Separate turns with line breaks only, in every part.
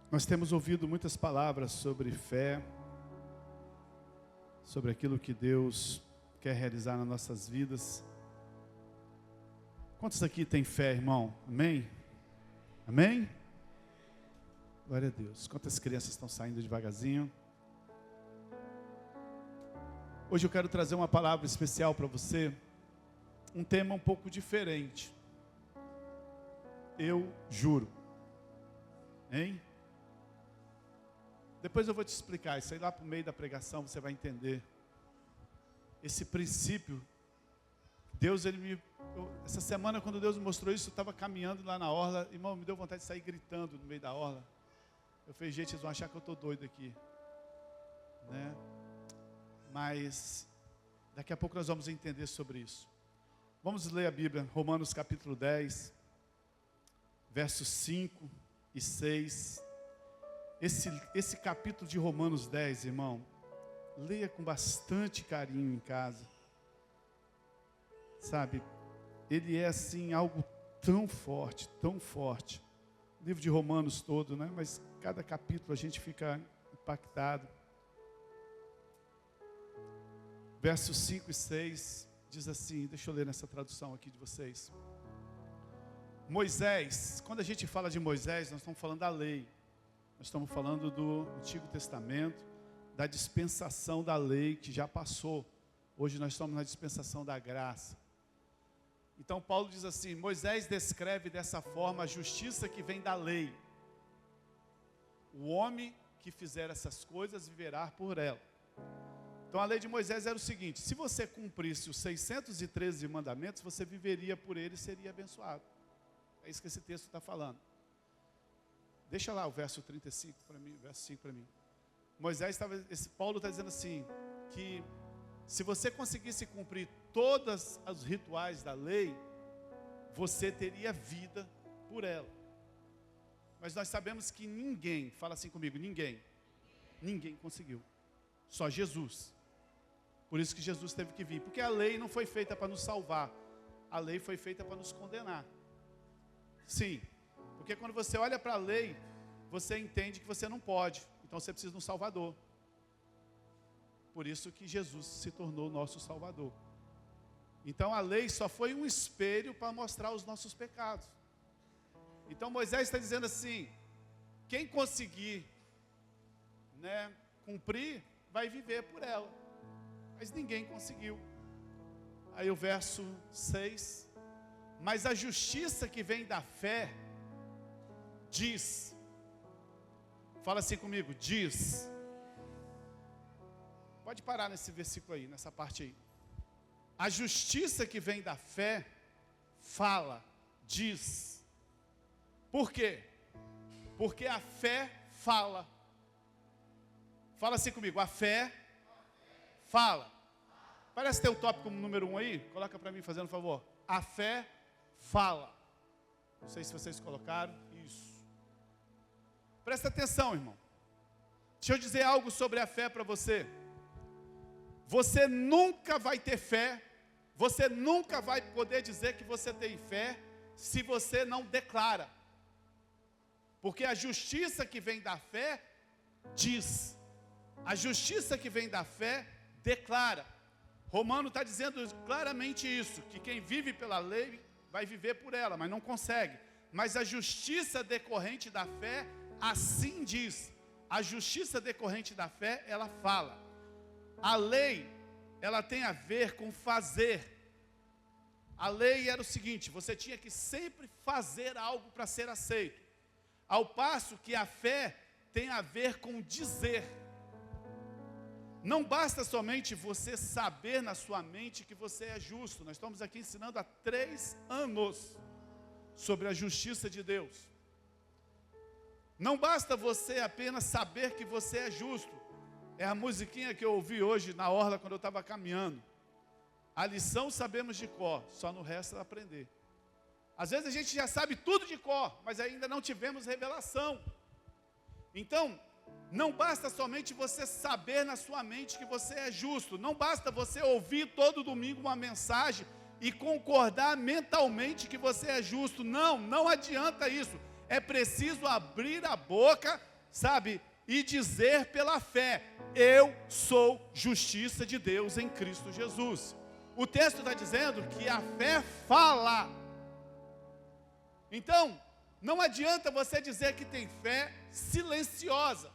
Nós temos ouvido muitas palavras sobre fé, sobre aquilo que Deus quer realizar nas nossas vidas. Quantos aqui têm fé, irmão? Amém? Amém? Glória a Deus. Quantas crianças estão saindo devagarzinho? Hoje eu quero trazer uma palavra especial para você, um tema um pouco diferente. Eu juro. Hein? Depois eu vou te explicar, isso aí lá para o meio da pregação você vai entender. Esse princípio, Deus, essa semana quando Deus me mostrou isso, eu estava caminhando lá na orla, irmão, me deu vontade de sair gritando no meio da orla. Eu falei, gente, eles vão achar que eu estou doido aqui. Né? Mas, daqui a pouco nós vamos entender sobre isso. Vamos ler a Bíblia, Romanos capítulo 10, versos 5 e 6. Esse capítulo de Romanos 10, irmão, leia com bastante carinho em casa. Sabe, ele é assim algo tão forte, tão forte. O livro de Romanos todo, né? Mas cada capítulo a gente fica impactado. Versos 5 e 6 diz assim, deixa eu ler nessa tradução aqui de vocês. Moisés, quando a gente fala de Moisés, nós estamos falando da lei. Nós estamos falando do Antigo Testamento, da dispensação da lei que já passou. Hoje nós estamos na dispensação da graça. Então Paulo diz assim, Moisés descreve dessa forma a justiça que vem da lei. O homem que fizer essas coisas viverá por ela. Então a lei de Moisés era o seguinte, se você cumprisse os 613 mandamentos, você viveria por ele e seria abençoado. É isso que esse texto está falando. Deixa lá o verso 35 para mim, o verso 5 para mim. Paulo está dizendo assim, que se você conseguisse cumprir todos os rituais da lei, você teria vida por ela. Mas nós sabemos que ninguém, fala assim comigo, ninguém conseguiu. Só Jesus. Por isso que Jesus teve que vir. Porque a lei não foi feita para nos salvar. A lei foi feita para nos condenar. Sim. Porque quando você olha para a lei, você entende que você não pode. Então você precisa de um Salvador. Por isso que Jesus se tornou nosso Salvador. Então a lei só foi um espelho para mostrar os nossos pecados. Então Moisés está dizendo assim, quem conseguir, né, cumprir, vai viver por ela. Mas ninguém conseguiu. Aí o verso 6, mas a justiça que vem da fé, diz, fala assim comigo, diz, pode parar nesse versículo aí, nessa parte aí. A justiça que vem da fé, fala, diz. Por quê? Porque a fé fala. Fala assim comigo, a fé fala. Parece ter o tópico número 1 aí, coloca para mim fazendo um favor. A fé fala. Não sei se vocês colocaram, isso. Presta atenção, irmão. Deixa eu dizer algo sobre a fé para você. Você nunca vai ter fé, você nunca vai poder dizer que você tem fé, se você não declara. Porque a justiça que vem da fé, diz. A justiça que vem da fé, declara. Romano está dizendo claramente isso, que quem vive pela lei, vai viver por ela, mas não consegue. Mas a justiça decorrente da fé, assim diz. A justiça decorrente da fé, ela fala. A lei, ela tem a ver com fazer. A lei era o seguinte, você tinha que sempre fazer algo para ser aceito. Ao passo que a fé tem a ver com dizer. Não basta somente você saber na sua mente que você é justo. Nós estamos aqui ensinando há 3 anos sobre a justiça de Deus. Não basta você apenas saber que você é justo. É a musiquinha que eu ouvi hoje na orla quando eu estava caminhando. A lição sabemos de cor, só no resto aprender. Às vezes a gente já sabe tudo de cor, mas ainda não tivemos revelação. Então, não basta somente você saber na sua mente que você é justo. Não basta você ouvir todo domingo uma mensagem e concordar mentalmente que você é justo. Não adianta isso. É preciso abrir a boca sabe? E dizer pela fé: eu sou justiça de Deus em Cristo Jesus. O texto está dizendo que a fé fala. Então, não adianta você dizer que tem fé silenciosa.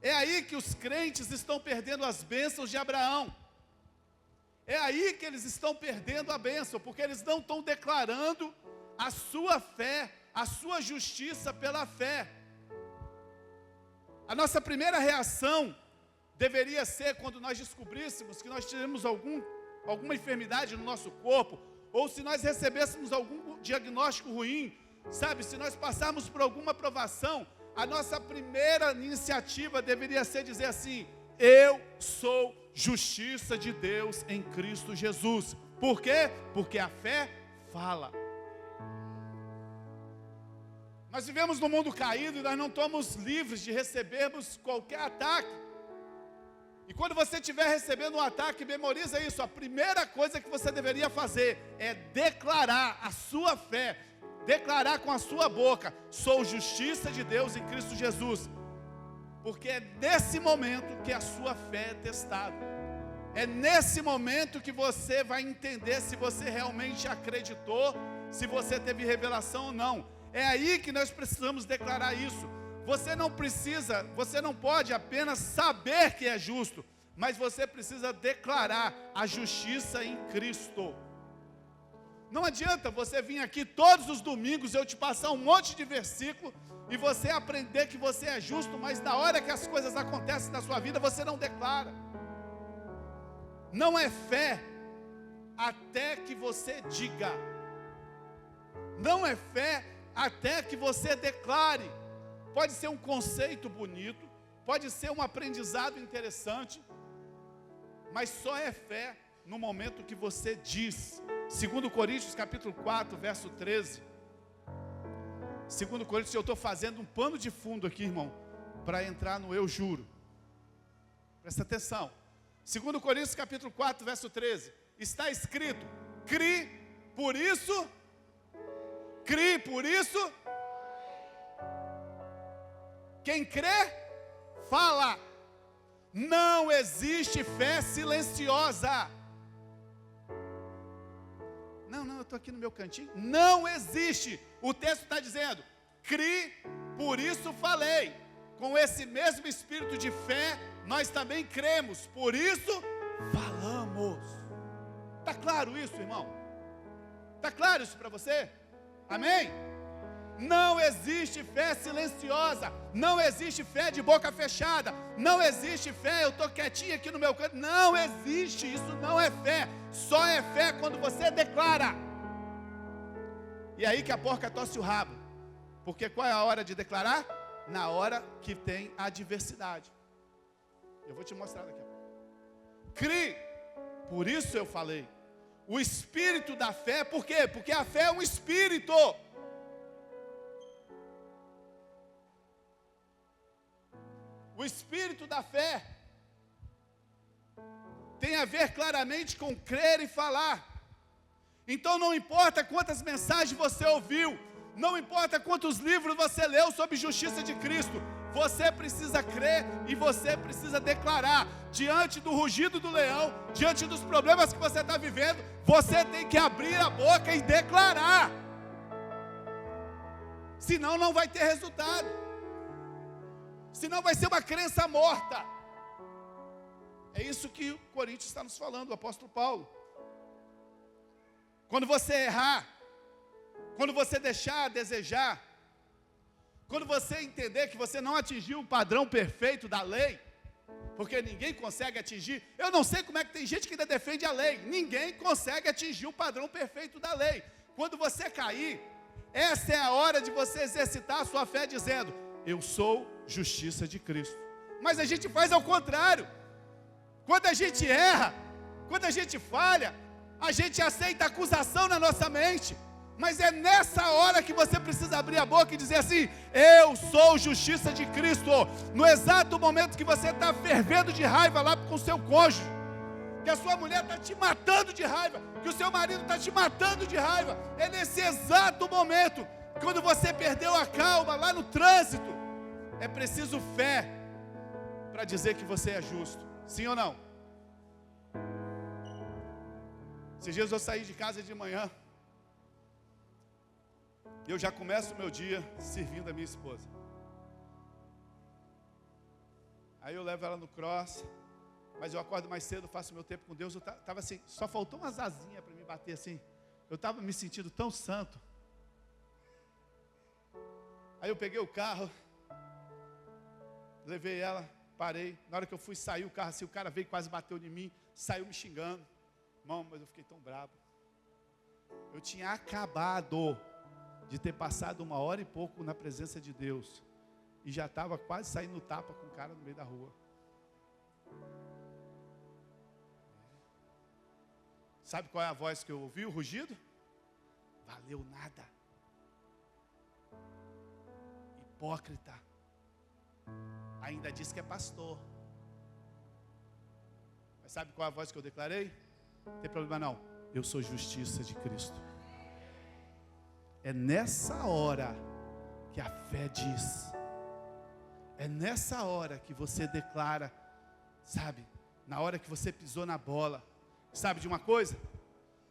É aí que os crentes estão perdendo as bênçãos de Abraão. É aí que eles estão perdendo a bênção, porque eles não estão declarando a sua fé, a sua justiça pela fé. A nossa primeira reação deveria ser quando nós descobríssemos que nós tivemos alguma enfermidade no nosso corpo, ou se nós recebêssemos algum diagnóstico ruim, sabe, se nós passarmos por alguma provação, a nossa primeira iniciativa deveria ser dizer assim: eu sou justiça de Deus em Cristo Jesus. Por quê? Porque a fé fala. Nós vivemos num mundo caído e nós não estamos livres de recebermos qualquer ataque. E quando você estiver recebendo um ataque, memoriza isso: a primeira coisa que você deveria fazer é declarar a sua fé, declarar com a sua boca: sou justiça de Deus em Cristo Jesus. Porque é nesse momento que a sua fé é testada. É nesse momento que você vai entender se você realmente acreditou, se você teve revelação ou não. É aí que nós precisamos declarar isso. Você não pode apenas saber que é justo, mas você precisa declarar a justiça em Cristo. Não adianta você vir aqui todos os domingos, eu te passar um monte de versículo, e você aprender que você é justo, mas na hora que as coisas acontecem na sua vida, você não declara. Não é fé até que você diga. Não é fé até que você declare. Pode ser um conceito bonito, pode ser um aprendizado interessante, mas só é fé no momento que você diz. 2 Coríntios capítulo 4, verso 13. 2 Coríntios, eu estou fazendo um pano de fundo aqui, irmão, para entrar no eu juro. Presta atenção. 2 Coríntios capítulo 4, verso 13. Está escrito: cri, por isso. Quem crê, fala. Não existe fé silenciosa. Não, eu estou aqui no meu cantinho. Não existe. O texto está dizendo: cri, por isso falei. Com esse mesmo espírito de fé, nós também cremos, por isso falamos. Está claro isso, irmão? Está claro isso para você? Amém? Não existe fé silenciosa, não existe fé de boca fechada, não existe fé, eu estou quietinho aqui no meu canto. Não existe, isso não é fé. Só é fé quando você declara. E aí que a porca tosse o rabo. Porque qual é a hora de declarar? Na hora que tem adversidade. Eu vou te mostrar daqui a pouco. Cri, por isso eu falei. O espírito da fé, por quê? Porque a fé é um espírito. O espírito da fé tem a ver claramente com crer e falar. Então não importa quantas mensagens você ouviu, não importa quantos livros você leu sobre justiça de Cristo, você precisa crer e você precisa declarar. Diante do rugido do leão, diante dos problemas que você está vivendo, você tem que abrir a boca e declarar. Senão não vai ter resultado. Senão vai ser uma crença morta. É isso que o Coríntios está nos falando, o apóstolo Paulo. Quando você errar, quando você deixar a desejar, quando você entender que você não atingiu o padrão perfeito da lei, porque ninguém consegue atingir. Eu não sei como é que tem gente que ainda defende a lei. Ninguém consegue atingir o padrão perfeito da lei. Quando você cair, essa é a hora de você exercitar a sua fé dizendo: eu sou justiça de Cristo. Mas a gente faz ao contrário. Quando a gente erra, quando a gente falha, a gente aceita acusação na nossa mente. Mas é nessa hora que você precisa abrir a boca e dizer assim: eu sou justiça de Cristo. No exato momento que você está fervendo de raiva lá com o seu cônjuge, que a sua mulher está te matando de raiva, que o seu marido está te matando de raiva, é nesse exato momento, quando você perdeu a calma lá no trânsito, É preciso fé para dizer que você é justo. Sim ou não? Esses dias eu saí de casa de manhã. Eu já começo o meu dia servindo a minha esposa. Aí eu levo ela no cross. Mas eu acordo mais cedo, faço meu tempo com Deus. Eu estava assim, só faltou umas asinhas para me bater assim. Eu estava me sentindo tão santo. Aí eu peguei o carro, levei ela, parei. Na hora que eu fui sair o carro assim, o cara veio e quase bateu em mim, saiu me xingando. Irmão, mas eu fiquei tão bravo. Eu tinha acabado de ter passado 1 hora e pouco na presença de Deus. E já estava quase saindo no tapa com o cara no meio da rua. Sabe qual é a voz que eu ouvi? O rugido? Valeu nada. Hipócrita. Ainda diz que é pastor. Mas sabe qual é a voz que eu declarei? Não tem problema não. Eu sou justiça de Cristo. É nessa hora que a fé diz. É nessa hora que você declara, sabe? Na hora que você pisou na bola. Sabe de uma coisa?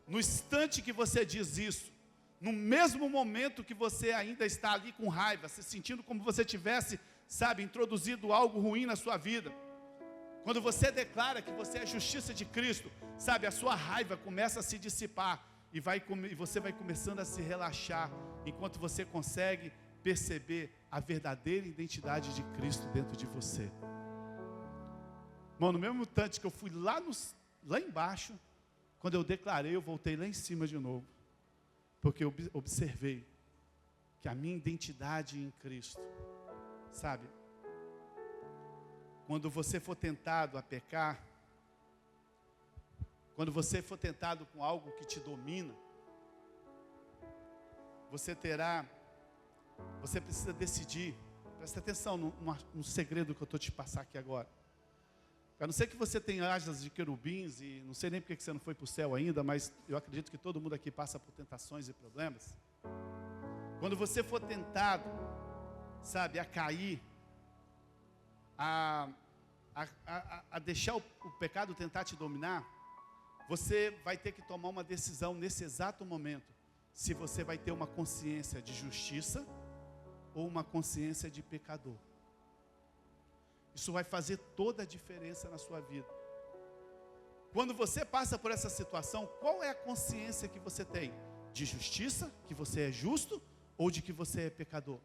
No instante que você diz isso, no mesmo momento que você ainda está ali com raiva, se sentindo como você tivesse, sabe, introduzido algo ruim na sua vida, quando você declara que você é a justiça de Cristo, sabe, a sua raiva começa a se dissipar e você vai começando a se relaxar, enquanto você consegue perceber a verdadeira identidade de Cristo dentro de você. Irmão, no mesmo instante que eu fui lá embaixo, quando eu declarei, eu voltei lá em cima de novo, porque eu observei que a minha identidade em Cristo, sabe, quando você for tentado a pecar, quando você for tentado com algo que te domina, você precisa decidir. Presta atenção no segredo que eu estou te passar aqui agora. A não ser que você tenha asas de querubins, e não sei nem porque você não foi para o céu ainda, mas eu acredito que todo mundo aqui passa por tentações e problemas. Quando você for tentado, sabe, a cair, a deixar o pecado tentar te dominar, você vai ter que tomar uma decisão nesse exato momento, se você vai ter uma consciência de justiça ou uma consciência de pecador. Isso vai fazer toda a diferença na sua vida. Quando você passa por essa situação, qual é a consciência que você tem? De justiça, que você é justo, ou de que você é pecador?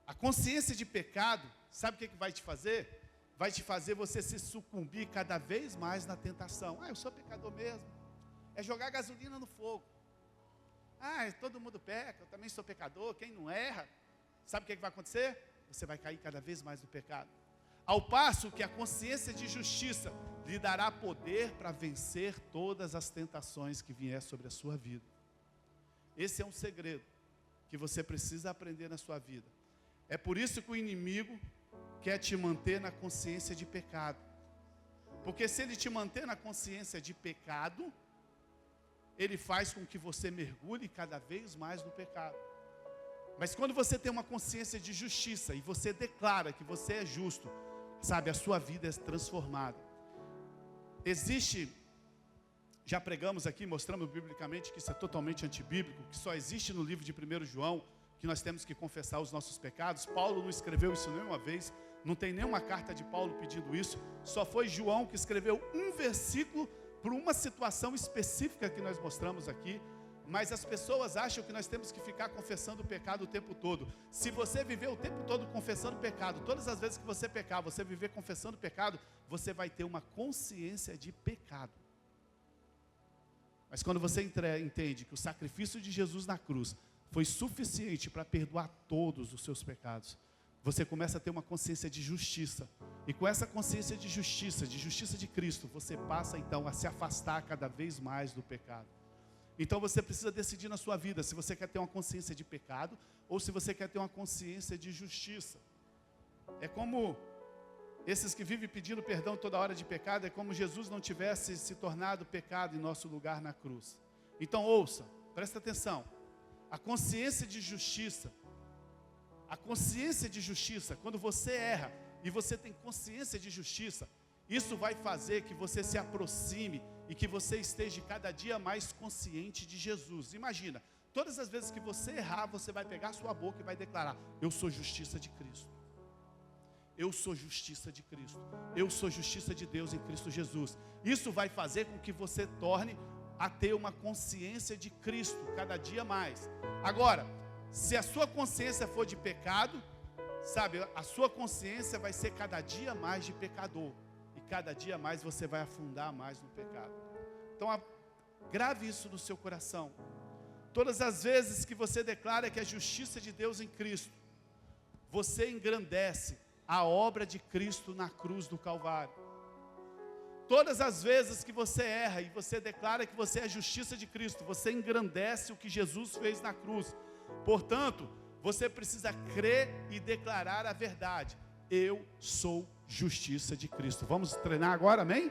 A consciência de pecado, sabe o que vai te fazer? Vai te fazer você se sucumbir cada vez mais na tentação. Eu sou pecador mesmo. É jogar gasolina no fogo. Todo mundo peca, eu também sou pecador, quem não erra? Sabe o que vai acontecer? Você vai cair cada vez mais no pecado. Ao passo que a consciência de justiça lhe dará poder para vencer todas as tentações que vier sobre a sua vida. Esse é um segredo que você precisa aprender na sua vida. É por isso que o inimigo quer te manter na consciência de pecado. Porque se ele te manter na consciência de pecado, ele faz com que você mergulhe cada vez mais no pecado. Mas quando você tem uma consciência de justiça e você declara que você é justo, sabe, a sua vida é transformada. Já pregamos aqui, mostramos biblicamente que isso é totalmente antibíblico, que só existe no livro de 1 João, que nós temos que confessar os nossos pecados. Paulo não escreveu isso nenhuma vez, não tem nenhuma carta de Paulo pedindo isso, só foi João que escreveu um versículo por uma situação específica que nós mostramos aqui. Mas as pessoas acham que nós temos que ficar confessando o pecado o tempo todo. Se você viver o tempo todo confessando o pecado, todas as vezes que você pecar, você viver confessando o pecado, você vai ter uma consciência de pecado. Mas quando você entende que o sacrifício de Jesus na cruz foi suficiente para perdoar todos os seus pecados, você começa a ter uma consciência de justiça. E com essa consciência de justiça de Cristo, você passa então a se afastar cada vez mais do pecado. Então você precisa decidir na sua vida se você quer ter uma consciência de pecado ou se você quer ter uma consciência de justiça. É como esses que vivem pedindo perdão toda hora de pecado, é como Jesus não tivesse se tornado pecado em nosso lugar na cruz. Então ouça, presta atenção. A consciência de justiça A consciência de justiça, quando você erra e você tem consciência de justiça, isso vai fazer que você se aproxime e que você esteja cada dia mais consciente de Jesus. Imagina, todas as vezes que você errar, você vai pegar a sua boca e vai declarar: eu sou justiça de Cristo. Eu sou justiça de Cristo. Eu sou justiça de Deus em Cristo Jesus. Isso vai fazer com que você torne a ter uma consciência de Cristo cada dia mais. Agora, se a sua consciência for de pecado, sabe, a sua consciência vai ser cada dia mais de pecador. E cada dia mais você vai afundar mais no pecado. Então, grave isso no seu coração. Todas as vezes que você declara que a justiça de Deus em Cristo, você engrandece a obra de Cristo na cruz do Calvário. Todas as vezes que você erra e você declara que você é a justiça de Cristo, você engrandece o que Jesus fez na cruz. Portanto, você precisa crer e declarar a verdade: eu sou justiça de Cristo. Vamos treinar agora, amém?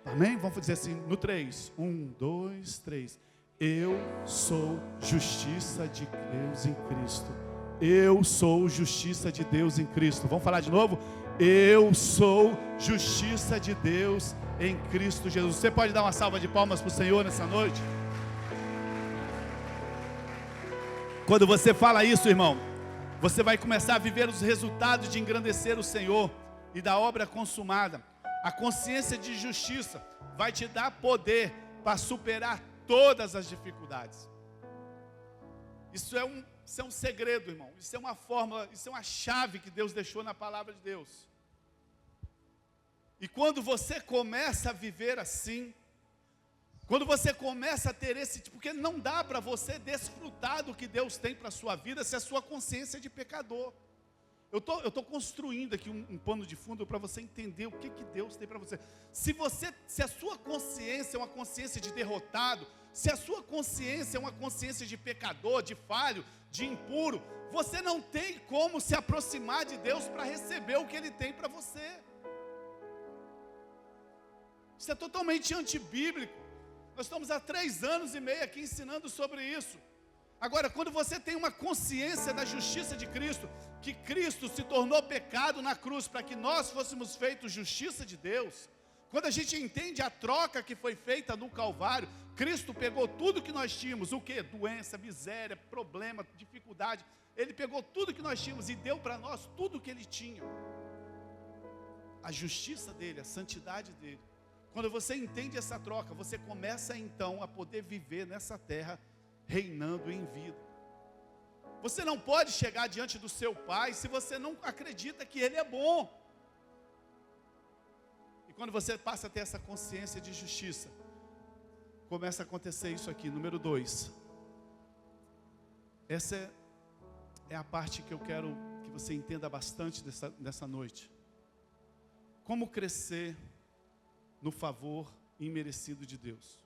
Amém? Vamos dizer assim no 3. 1, 2, 3. Eu sou justiça de Deus em Cristo. Eu sou justiça de Deus em Cristo. Vamos falar de novo? Eu sou justiça de Deus em Cristo Jesus. Você pode dar uma salva de palmas para o Senhor nessa noite? Quando você fala isso, irmão, você vai começar a viver os resultados de engrandecer o Senhor e da obra consumada. A consciência de justiça vai te dar poder para superar todas as dificuldades. Isso é um segredo, irmão. Isso é uma fórmula, isso é uma chave que Deus deixou na palavra de Deus. E quando você começa a viver assim, quando você começa a ter esse tipo, porque não dá para você desfrutar do que Deus tem para a sua vida se a sua consciência é de pecador. Eu tô construindo aqui um pano de fundo para você entender o que Deus tem para você. Se a sua consciência é uma consciência de derrotado, se a sua consciência é uma consciência de pecador, de falho, de impuro, você não tem como se aproximar de Deus para receber o que Ele tem para você. Isso é totalmente antibíblico. Nós estamos há 3 anos e meio aqui ensinando sobre isso. Agora, quando você tem uma consciência da justiça de Cristo, que Cristo se tornou pecado na cruz para que nós fôssemos feitos justiça de Deus, quando a gente entende a troca que foi feita no Calvário, Cristo pegou tudo que nós tínhamos, o que? Doença, miséria, problema, dificuldade. Ele pegou tudo que nós tínhamos e deu para nós tudo que Ele tinha. A justiça dEle, a santidade dEle. Quando você entende essa troca, você começa então a poder viver nessa terra reinando em vida. Você não pode chegar diante do seu Pai se você não acredita que Ele é bom. E quando você passa a ter essa consciência de justiça, começa a acontecer isso aqui, número 2. Essa é a parte que eu quero que você entenda bastante dessa noite. Como crescer no favor imerecido de Deus.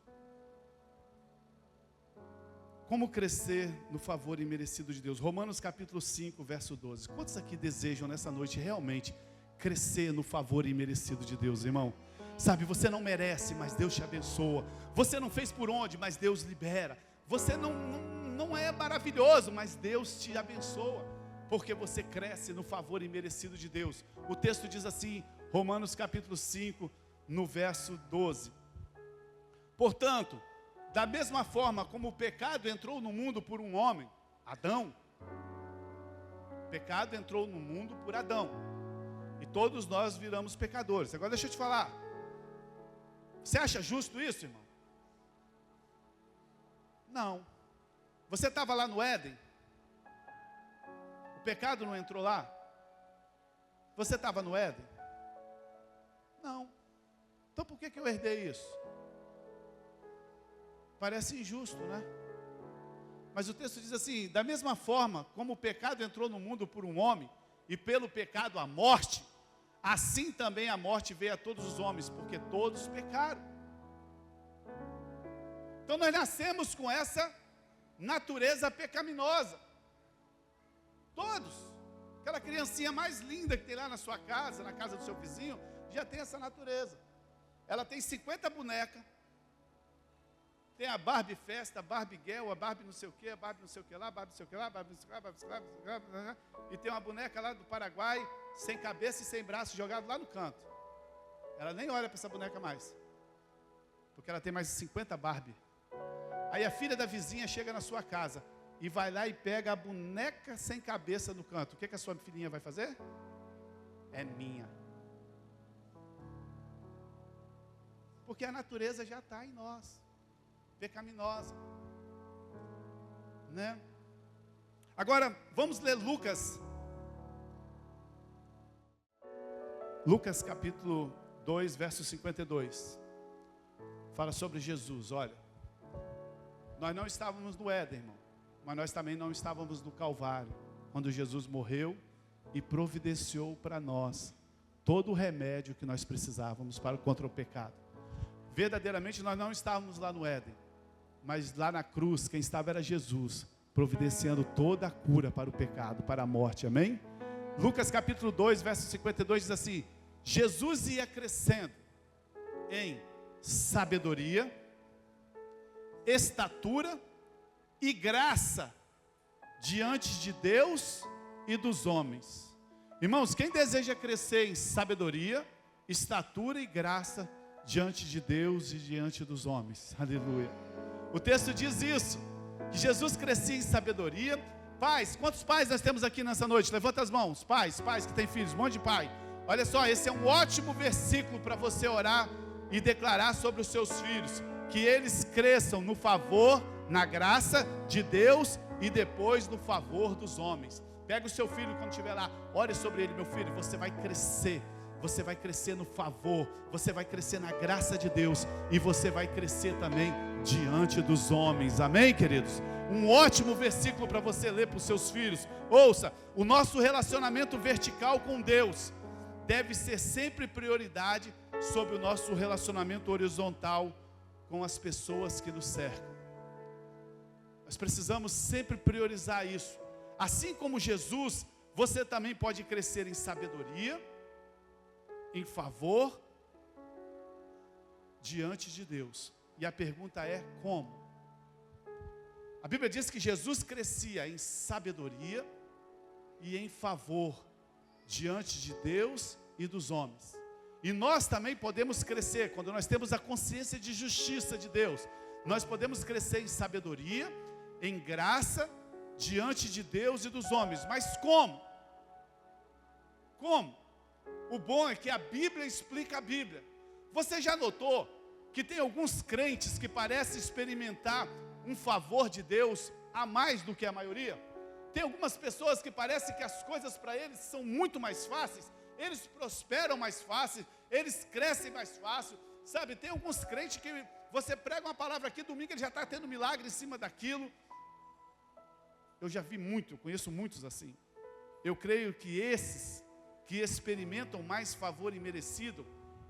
Como crescer no favor imerecido de Deus. Romanos capítulo 5, verso 12. Quantos aqui desejam nessa noite realmente crescer no favor imerecido de Deus, irmão? Sabe, você não merece, mas Deus te abençoa. Você não fez por onde, mas Deus libera. Você não é maravilhoso, mas Deus te abençoa. Porque você cresce no favor imerecido de Deus. O texto diz assim, Romanos capítulo 5, no verso 12. Portanto, da mesma forma como o pecado entrou no mundo por um homem, Adão. O pecado entrou no mundo por Adão. E todos nós viramos pecadores. Agora deixa eu te falar. Você acha justo isso, irmão? Não. Você estava lá no Éden? O pecado não entrou lá? Você estava no Éden? Não. Então por que eu herdei isso? Parece injusto, né? Mas o texto diz assim, da mesma forma como o pecado entrou no mundo por um homem, e pelo pecado a morte, assim também a morte veio a todos os homens, porque todos pecaram. Então nós nascemos com essa natureza pecaminosa. Todos. Aquela criancinha mais linda que tem lá na sua casa, na casa do seu vizinho, já tem essa natureza. Ela tem 50 bonecas. Tem a Barbie festa, a Barbie girl, a Barbie não sei o que, a Barbie não sei o que lá, a Barbie não sei o que lá, a Barbie não sei o que lá, a Barbie não sei o que lá, blá, blá, blá. E tem uma boneca lá do Paraguai, sem cabeça e sem braço, jogado lá no canto. Ela nem olha para essa boneca mais, porque ela tem mais de 50 Barbie. Aí a filha da vizinha chega na sua casa e vai lá e pega a boneca sem cabeça no canto. O que a sua filhinha vai fazer? É minha. Porque a natureza já está em nós, pecaminosa, né? Agora, vamos ler Lucas capítulo 2, verso 52. Fala sobre Jesus. Olha, nós não estávamos no Éden, irmão, mas nós também não estávamos no Calvário, quando Jesus morreu e providenciou para nós todo o remédio que nós precisávamos contra o pecado. Verdadeiramente nós não estávamos lá no Éden, mas lá na cruz quem estava era Jesus, providenciando toda a cura para o pecado, para a morte, amém? Lucas capítulo 2, verso 52 diz assim: Jesus ia crescendo em sabedoria, estatura e graça diante de Deus e dos homens. Irmãos, quem deseja crescer em sabedoria, estatura e graça diante de Deus e diante dos homens? Aleluia. O texto diz isso, que Jesus crescia em sabedoria. Pais, quantos pais nós temos aqui nessa noite? Levanta as mãos. Pais que têm filhos, um monte de pai. Olha só, esse é um ótimo versículo para você orar e declarar sobre os seus filhos, que eles cresçam no favor, na graça de Deus e depois no favor dos homens. Pega o seu filho quando estiver lá, ore sobre ele: meu filho, você vai crescer no favor, você vai crescer na graça de Deus e você vai crescer também diante dos homens, amém, queridos? Um ótimo versículo para você ler para os seus filhos. Ouça, o nosso relacionamento vertical com Deus deve ser sempre prioridade sobre o nosso relacionamento horizontal com as pessoas que nos cercam. Nós precisamos sempre priorizar isso. Assim como Jesus, você também pode crescer em sabedoria, em favor, diante de Deus. E a pergunta é: como? A Bíblia diz que Jesus crescia em sabedoria e em favor diante de Deus e dos homens. E nós também podemos crescer, quando nós temos a consciência de justiça de Deus, nós podemos crescer em sabedoria, em graça, diante de Deus e dos homens. Mas como? Como? O bom é que a Bíblia explica a Bíblia. Você já notou que tem alguns crentes que parecem experimentar um favor de Deus a mais do que a maioria? Tem algumas pessoas que parecem que as coisas para eles são muito mais fáceis, eles prosperam mais fácil, eles crescem mais fácil, sabe? Tem alguns crentes que você prega uma palavra aqui, domingo ele já está tendo milagre em cima daquilo. Eu já vi muito, eu conheço muitos assim. Eu creio que esses que experimentam mais favor imerecido,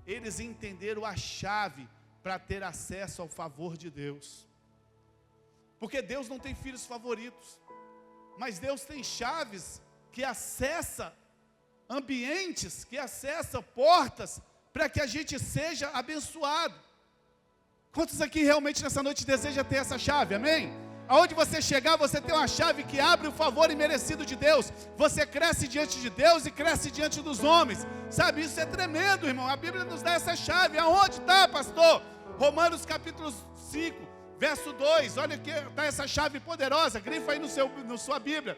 eles entenderam a chave para ter acesso ao favor de Deus. Porque Deus não tem filhos favoritos, mas Deus tem chaves que acessa ambientes, que acessa portas para que a gente seja abençoado. Quantos aqui realmente nessa noite desejam ter essa chave, amém? Aonde você chegar, você tem uma chave que abre o favor imerecido de Deus. Você cresce diante de Deus e cresce diante dos homens. Sabe, isso é tremendo, irmão. A Bíblia nos dá essa chave. Aonde está, pastor? Romanos capítulo 5, verso 2. Olha que está essa chave poderosa. Grifa aí na sua Bíblia.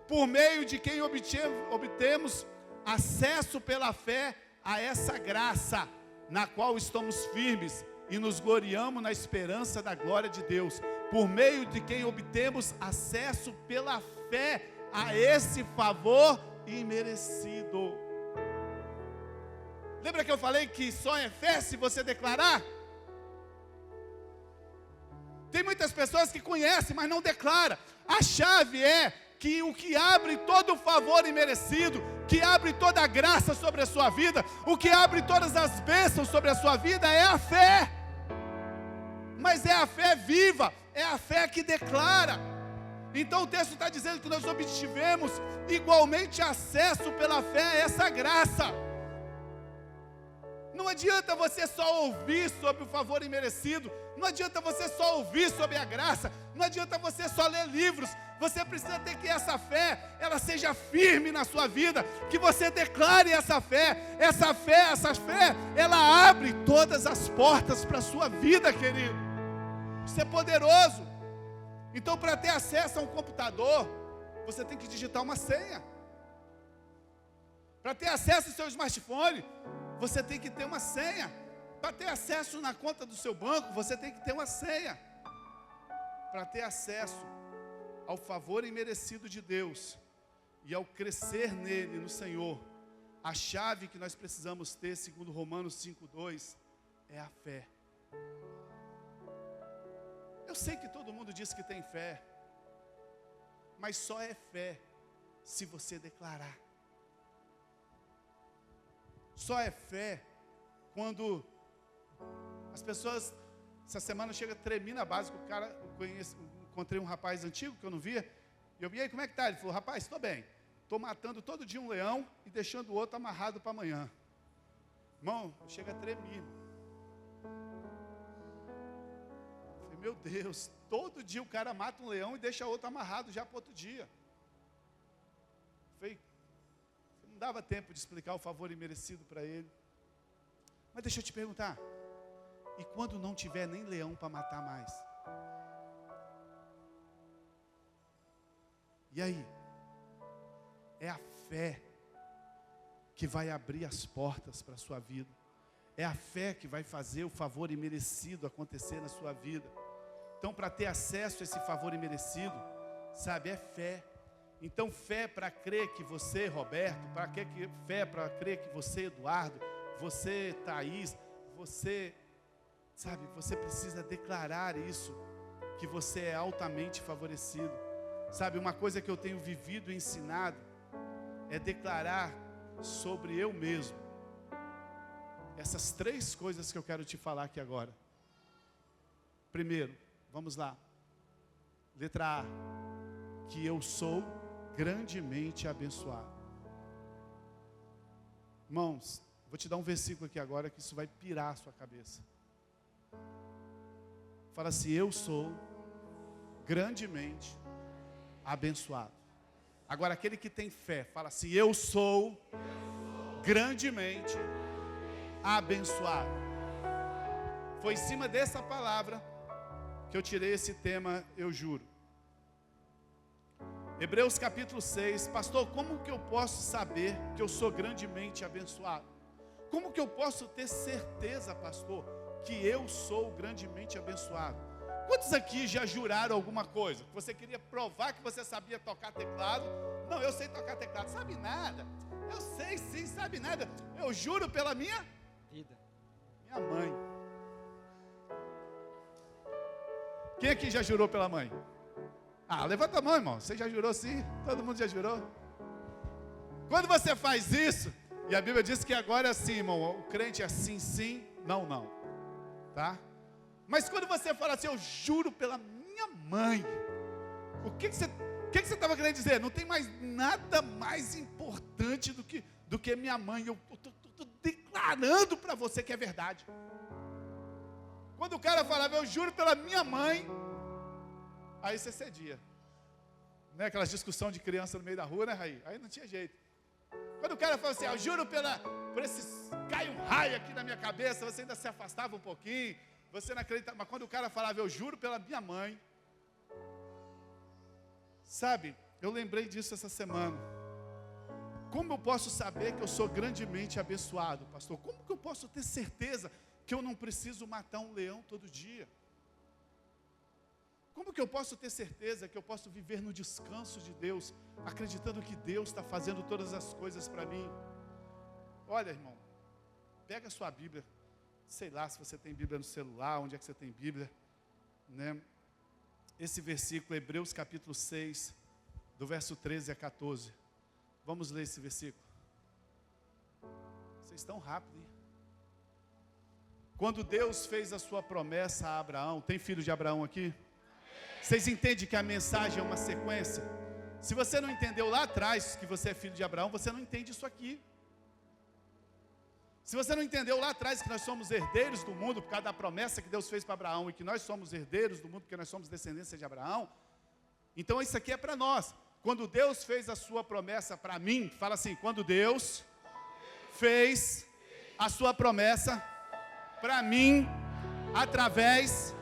Por meio de quem obtemos acesso pela fé a essa graça, na qual estamos firmes e nos gloriamos na esperança da glória de Deus. Por meio de quem obtemos acesso pela fé a esse favor imerecido. Lembra que eu falei que só é fé se você declarar? Tem muitas pessoas que conhecem, mas não declaram. A chave é que o que abre todo o favor imerecido, que abre toda a graça sobre a sua vida, o que abre todas as bênçãos sobre a sua vida é a fé. Mas é a fé viva, é a fé que declara. Então o texto está dizendo que nós obtivemos igualmente acesso pela fé a essa graça. Não adianta você só ouvir sobre o favor imerecido, Não adianta você só ouvir sobre a graça, não adianta você só ler livros. Você precisa ter que essa fé, ela seja firme na sua vida, que você declare essa fé, ela abre todas as portas para a sua vida, querido. Isso é poderoso. Então, para ter acesso a um computador, você tem que digitar uma senha. Para ter acesso ao seu smartphone, você tem que ter uma senha. Para ter acesso na conta do seu banco, você tem que ter uma senha. Para ter acesso ao favor imerecido de Deus e ao crescer nele, no Senhor, a chave que nós precisamos ter, segundo Romanos 5:2, é a fé. Eu sei que todo mundo diz que tem fé, mas só é fé se você declarar. Só é fé quando as pessoas, essa semana chega tremendo a base, o cara, encontrei um rapaz antigo que eu não via, e eu vi, aí, como é que tá? Ele falou, rapaz, estou bem, estou matando todo dia um leão e deixando o outro amarrado para amanhã. Irmão, chega a tremer. Falei, meu Deus, todo dia o cara mata um leão e deixa outro amarrado já para outro dia. Falei, não dava tempo de explicar o favor imerecido para ele. Mas deixa eu te perguntar, e quando não tiver nem leão para matar mais? E aí? É a fé que vai abrir as portas para a sua vida. É a fé que vai fazer o favor imerecido acontecer na sua vida. Então, para ter acesso a esse favor imerecido, sabe, é fé. Então, fé para crer que você, Roberto, fé para crer que você, Eduardo, você, Thaís, você, sabe, você precisa declarar isso, que você é altamente favorecido. Sabe, uma coisa que eu tenho vivido e ensinado é declarar sobre eu mesmo essas 3 coisas que eu quero te falar aqui agora. Primeiro, vamos lá. Letra A, que eu sou grandemente abençoado. Irmãos, vou te dar um versículo aqui agora que isso vai pirar a sua cabeça. Fala assim, eu sou grandemente abençoado. Agora aquele que tem fé, fala assim, eu sou grandemente abençoado. Foi em cima dessa palavra que eu tirei esse tema, eu juro. Hebreus capítulo 6, pastor, como que eu posso saber que eu sou grandemente abençoado? Como que eu posso ter certeza, pastor, que eu sou grandemente abençoado? Quantos aqui já juraram alguma coisa? Que você queria provar que você sabia tocar teclado? Não, eu sei tocar teclado. Sabe nada? Eu sei sim, sabe nada. Eu juro pela minha vida. Minha mãe. Quem aqui já jurou pela mãe? Ah, levanta a mão, irmão. Você já jurou sim? Todo mundo já jurou? Quando você faz isso, e a Bíblia diz que agora é assim, irmão, o crente é sim, sim, não, não. Tá? Mas quando você fala assim, eu juro pela minha mãe, o que você estava querendo dizer? Não tem mais nada mais importante do que minha mãe. Eu estou declarando para você que é verdade. Quando o cara falava, eu juro pela minha mãe, aí você cedia. Né? Aquelas discussões de criança no meio da rua, né, Raí? Aí não tinha jeito. Quando o cara falava assim, eu juro por esses, cai um raio aqui na minha cabeça, você ainda se afastava um pouquinho. Você não acredita, mas quando o cara falava, eu juro pela minha mãe. Sabe, eu lembrei disso essa semana. Como eu posso saber que eu sou grandemente abençoado, pastor? Como que eu posso ter certeza que eu não preciso matar um leão todo dia? Como que eu posso ter certeza que eu posso viver no descanso de Deus, acreditando que Deus está fazendo todas as coisas para mim? Olha, irmão, pega a sua Bíblia. Sei lá se você tem Bíblia no celular, onde é que você tem Bíblia, né? Esse versículo, Hebreus capítulo 6, do verso 13 a 14. Vamos ler esse versículo. Vocês estão rápido, hein? Quando Deus fez a sua promessa a Abraão, tem filho de Abraão aqui? Vocês entendem que a mensagem é uma sequência? Se você não entendeu lá atrás que você é filho de Abraão, você não entende isso aqui. Se você não entendeu lá atrás que nós somos herdeiros do mundo por causa da promessa que Deus fez para Abraão e que nós somos herdeiros do mundo porque nós somos descendência de Abraão, então isso aqui é para nós. Quando Deus fez a sua promessa para mim, fala assim, quando Deus fez a sua promessa para mim, através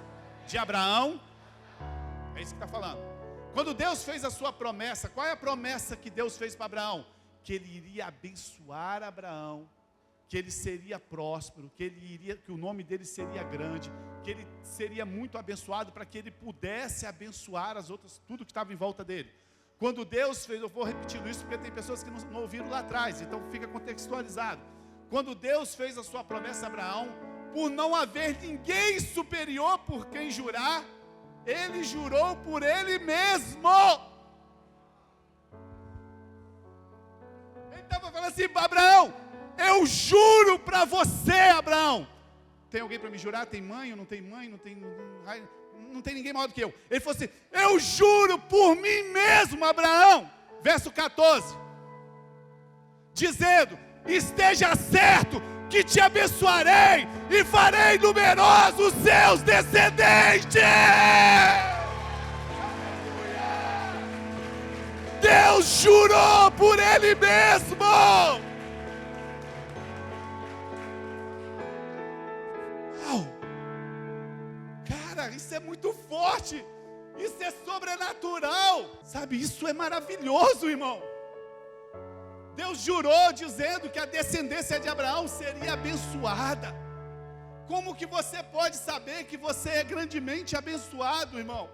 de Abraão, é isso que está falando. Quando Deus fez a sua promessa, qual é a promessa que Deus fez para Abraão? Que ele iria abençoar Abraão, que ele seria próspero, que o nome dele seria grande, que ele seria muito abençoado para que ele pudesse abençoar as outras, tudo que estava em volta dele. Quando Deus fez, eu vou repetindo isso porque tem pessoas que não ouviram lá atrás, então fica contextualizado. Quando Deus fez a sua promessa a Abraão, por não haver ninguém superior por quem jurar, ele jurou por ele mesmo. Ele estava falando assim para Abraão, eu juro para você, Abraão. Tem alguém para me jurar? Tem mãe? Não tem mãe? Não tem ninguém maior do que eu. Ele falou assim, eu juro por mim mesmo, Abraão. Verso 14. Dizendo, esteja certo que te abençoarei e farei numerosos os seus descendentes. Deus jurou por ele mesmo. Cara, isso é muito forte. Isso é sobrenatural. Sabe, isso é maravilhoso, irmão. Deus jurou dizendo que a descendência de Abraão seria abençoada. Como que você pode saber que você é grandemente abençoado, irmão?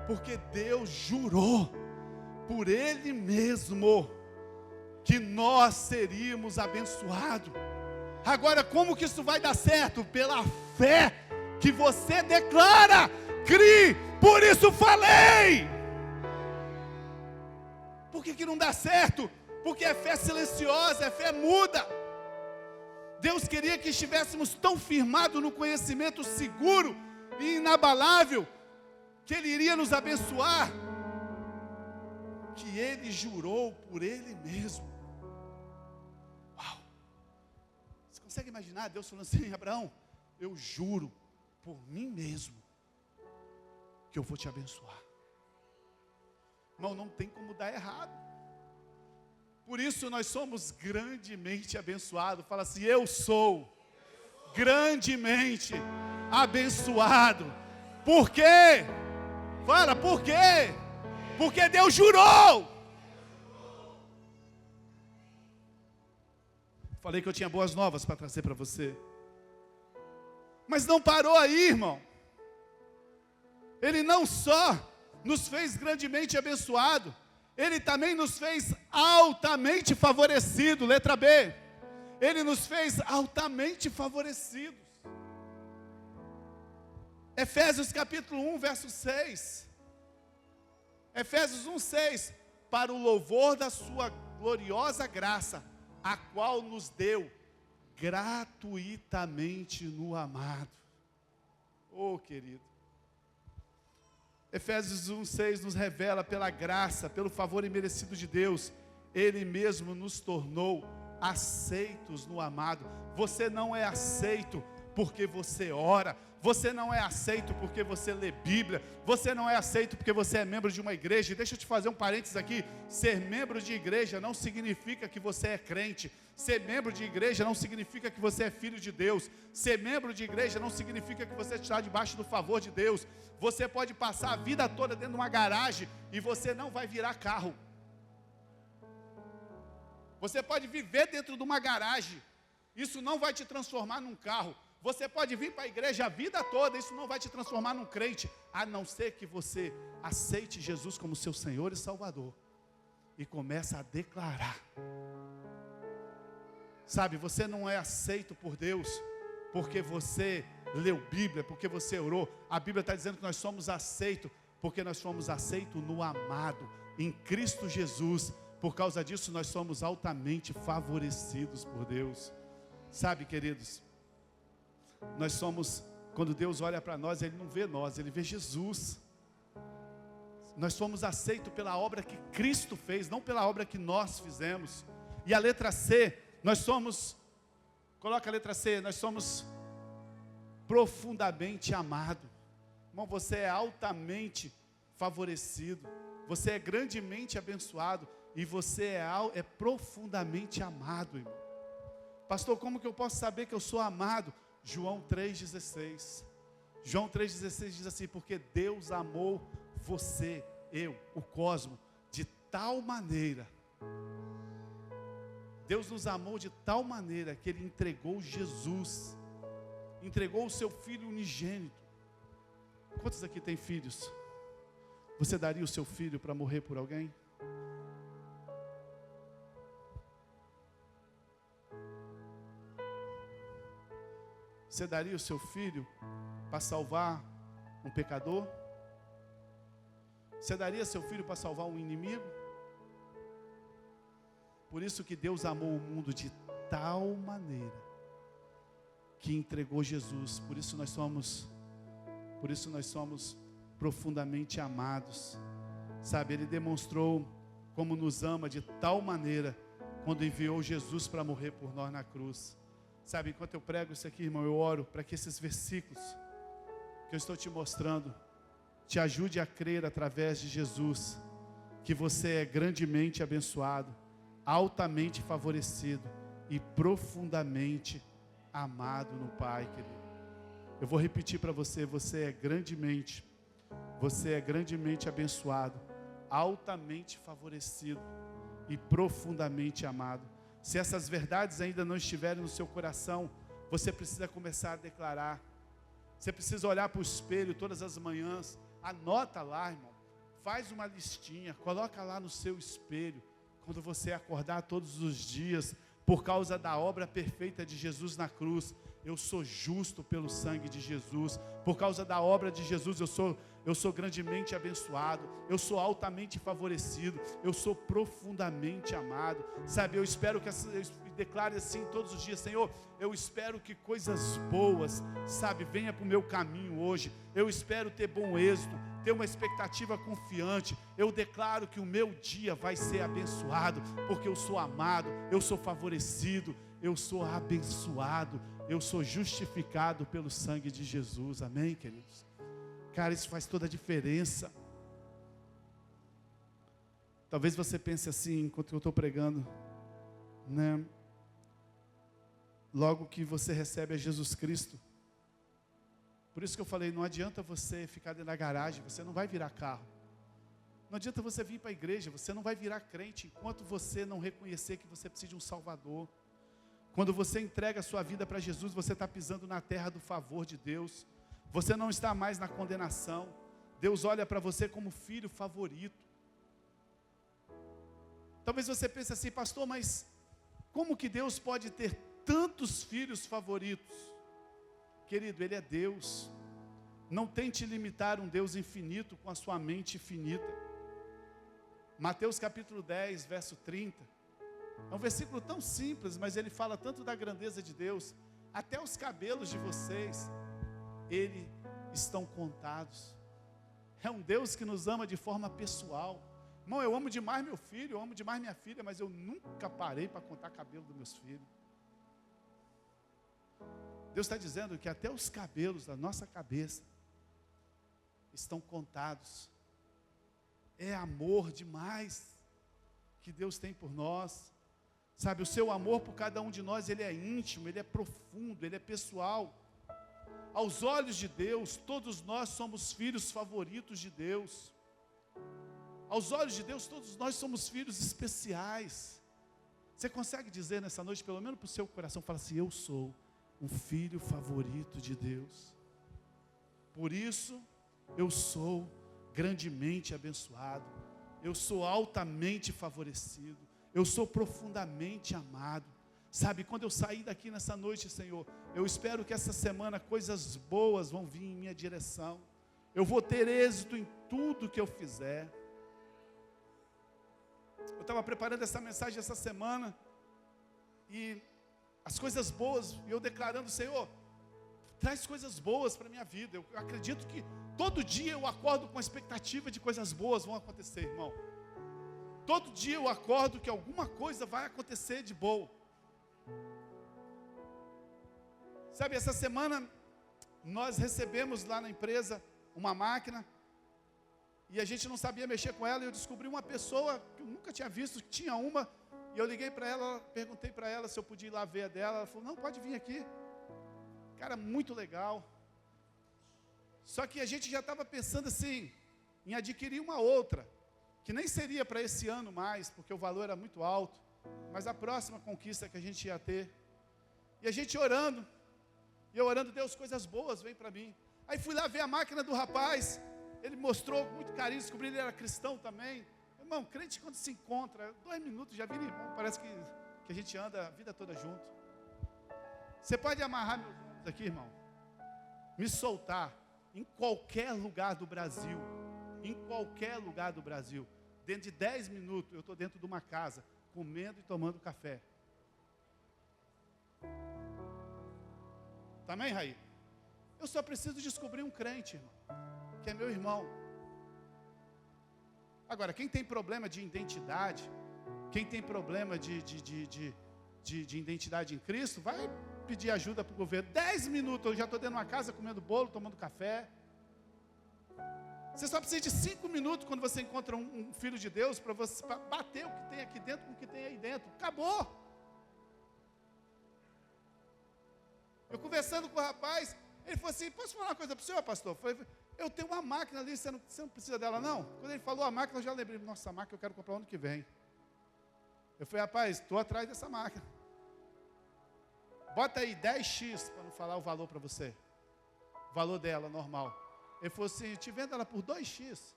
Porque Deus jurou por ele mesmo que nós seríamos abençoados. Agora, como que isso vai dar certo? Pela fé que você declara, crie, por isso falei. Por que não dá certo? Porque é fé silenciosa, é fé muda. Deus queria que estivéssemos tão firmados no conhecimento seguro e inabalável, que Ele iria nos abençoar, que Ele jurou por Ele mesmo. Uau! Você consegue imaginar Deus falando assim, Abraão, eu juro por mim mesmo, que eu vou te abençoar. Irmão, não tem como dar errado. Por isso nós somos grandemente abençoados. Fala assim, eu sou grandemente abençoado. Por quê? Fala, por quê? Porque Deus jurou. Falei que eu tinha boas novas para trazer para você. Mas não parou aí, irmão. Ele não só nos fez grandemente abençoado, Ele também nos fez altamente favorecido. Letra B. Ele nos fez altamente favorecidos. Efésios capítulo 1, verso 6. Efésios 1, 6. Para o louvor da sua gloriosa graça, a qual nos deu gratuitamente no amado. Oh, querido. Efésios 1, 6 nos revela pela graça, pelo favor imerecido de Deus, Ele mesmo nos tornou aceitos no amado. Você não é aceito porque você ora, você não é aceito porque você lê Bíblia, você não é aceito porque você é membro de uma igreja. E deixa eu te fazer um parênteses aqui, ser membro de igreja não significa que você é crente, ser membro de igreja não significa que você é filho de Deus, ser membro de igreja não significa que você está debaixo do favor de Deus. Você pode passar a vida toda dentro de uma garagem e você não vai virar carro. Você pode viver dentro de uma garagem, isso não vai te transformar num carro. Você pode vir para a igreja a vida toda, isso não vai te transformar num crente, a não ser que você aceite Jesus como seu Senhor e Salvador e comece a declarar. Sabe, você não é aceito por Deus porque você leu Bíblia, porque você orou. A Bíblia está dizendo que nós somos aceitos porque nós fomos aceitos no amado, em Cristo Jesus. Por causa disso nós somos altamente favorecidos por Deus. Sabe, queridos, nós somos, quando Deus olha para nós, Ele não vê nós, Ele vê Jesus. Nós somos aceitos pela obra que Cristo fez, não pela obra que nós fizemos. E a letra C, nós somos Coloca a letra C, nós somos profundamente amados. Irmão, você é altamente favorecido, você é grandemente abençoado, e você é profundamente amado, irmão. Pastor, como que eu posso saber que eu sou amado? João 3,16. João 3,16 diz assim: porque Deus amou você, o cosmo, de tal maneira. Deus nos amou de tal maneira que Ele entregou Jesus, entregou o seu Filho unigênito. Quantos aqui têm filhos? Você daria o seu filho para morrer por alguém? Você daria o seu filho para salvar um pecador? Você daria seu filho para salvar um inimigo? Por isso que Deus amou o mundo de tal maneira que entregou Jesus. Por isso nós somos profundamente amados. Sabe, Ele demonstrou como nos ama de tal maneira quando enviou Jesus para morrer por nós na cruz. Sabe, enquanto eu prego isso aqui, irmão, eu oro para que esses versículos que eu estou te mostrando te ajude a crer através de Jesus que você é grandemente abençoado, altamente favorecido e profundamente amado no Pai, querido. Eu vou repetir para você: você é grandemente abençoado, altamente favorecido e profundamente amado. Se essas verdades ainda não estiverem no seu coração, você precisa começar a declarar. Você precisa olhar para o espelho todas as manhãs, anota lá, irmão, faz uma listinha, coloca lá no seu espelho, quando você acordar todos os dias, por causa da obra perfeita de Jesus na cruz, eu sou justo pelo sangue de Jesus. Por causa da obra de Jesus, eu sou grandemente abençoado, eu sou altamente favorecido, eu sou profundamente amado. Sabe, eu espero que eu declare assim todos os dias: Senhor, eu espero que coisas boas, sabe, venha para o meu caminho hoje. Eu espero ter bom êxito, ter uma expectativa confiante. Eu declaro que o meu dia vai ser abençoado, porque eu sou amado, eu sou favorecido, eu sou abençoado, eu sou justificado pelo sangue de Jesus. Amém, queridos? Cara, isso faz toda a diferença. Talvez você pense assim, enquanto eu estou pregando, né? Logo que você recebe a Jesus Cristo. Por isso que eu falei, não adianta você ficar dentro da garagem, você não vai virar carro. Não adianta você vir para a igreja, você não vai virar crente enquanto você não reconhecer que você precisa de um Salvador. Quando você entrega a sua vida para Jesus, você está pisando na terra do favor de Deus. Você não está mais na condenação. Deus olha para você como filho favorito. Talvez você pense assim: pastor, mas como que Deus pode ter tantos filhos favoritos? Querido, Ele é Deus. Não tente limitar um Deus infinito com a sua mente finita. Mateus capítulo 10, verso 30. É um versículo tão simples, mas ele fala tanto da grandeza de Deus. Até os cabelos de vocês, Ele estão contados. É um Deus que nos ama de forma pessoal. Irmão, eu amo demais meu filho, eu amo demais minha filha, mas eu nunca parei para contar cabelo dos meus filhos. Deus está dizendo que até os cabelos da nossa cabeça estão contados. É amor demais que Deus tem por nós. Sabe, o seu amor por cada um de nós, ele é íntimo, ele é profundo, ele é pessoal. Aos olhos de Deus, todos nós somos filhos favoritos de Deus. Aos olhos de Deus, todos nós somos filhos especiais. Você consegue dizer nessa noite, pelo menos para o seu coração, fala assim: eu sou um filho favorito de Deus. Por isso, eu sou grandemente abençoado. Eu sou altamente favorecido. Eu sou profundamente amado. Sabe, quando eu sair daqui nessa noite, Senhor, eu espero que essa semana coisas boas vão vir em minha direção. Eu vou ter êxito em tudo que eu fizer. Eu estava preparando essa mensagem essa semana, e as coisas boas, e eu declarando: Senhor, traz coisas boas para a minha vida. Eu acredito que todo dia eu acordo com a expectativa de coisas boas vão acontecer, irmão. Todo dia eu acordo que alguma coisa vai acontecer de boa. Sabe, essa semana nós recebemos lá na empresa uma máquina e a gente não sabia mexer com ela, e eu descobri uma pessoa que eu nunca tinha visto, que tinha uma, e eu liguei para ela, perguntei para ela se eu podia ir lá ver a dela. Ela falou, não, pode vir aqui. Cara, muito legal. Só que a gente já estava pensando assim, em adquirir uma outra, que nem seria para esse ano mais, porque o valor era muito alto, mas a próxima conquista que a gente ia ter. E a gente orando, e eu orando, Deus, coisas boas vem para mim. Aí fui lá ver a máquina do rapaz, ele mostrou muito carinho, descobri que ele era cristão também. Irmão, crente quando se encontra, 2 minutos já vira irmão, parece que a gente anda a vida toda junto. Você pode amarrar meus ombros aqui, irmão, me soltar em qualquer lugar do Brasil, dentro de 10 minutos eu estou dentro de uma casa, comendo e tomando café. Também, Raí? Eu só preciso descobrir um crente, irmão, que é meu irmão. Agora, quem tem problema de identidade, quem tem problema de identidade em Cristo, vai pedir ajuda para o governo. 10 minutos, eu já estou dentro de uma casa, comendo bolo, tomando café. Você só precisa de 5 minutos quando você encontra um filho de Deus, para você bater o que tem aqui dentro com o que tem aí dentro. Acabou. Eu conversando com o rapaz, ele falou assim, posso falar uma coisa para o senhor, pastor? Eu falei, eu tenho uma máquina ali, você não precisa dela não? Quando ele falou a máquina, eu já lembrei, nossa, a máquina eu quero comprar ano que vem. Eu falei, rapaz, estou atrás dessa máquina. Bota aí 10x, para não falar o valor para você. O valor dela, normal. Ele falou assim, te vendo ela por 2x.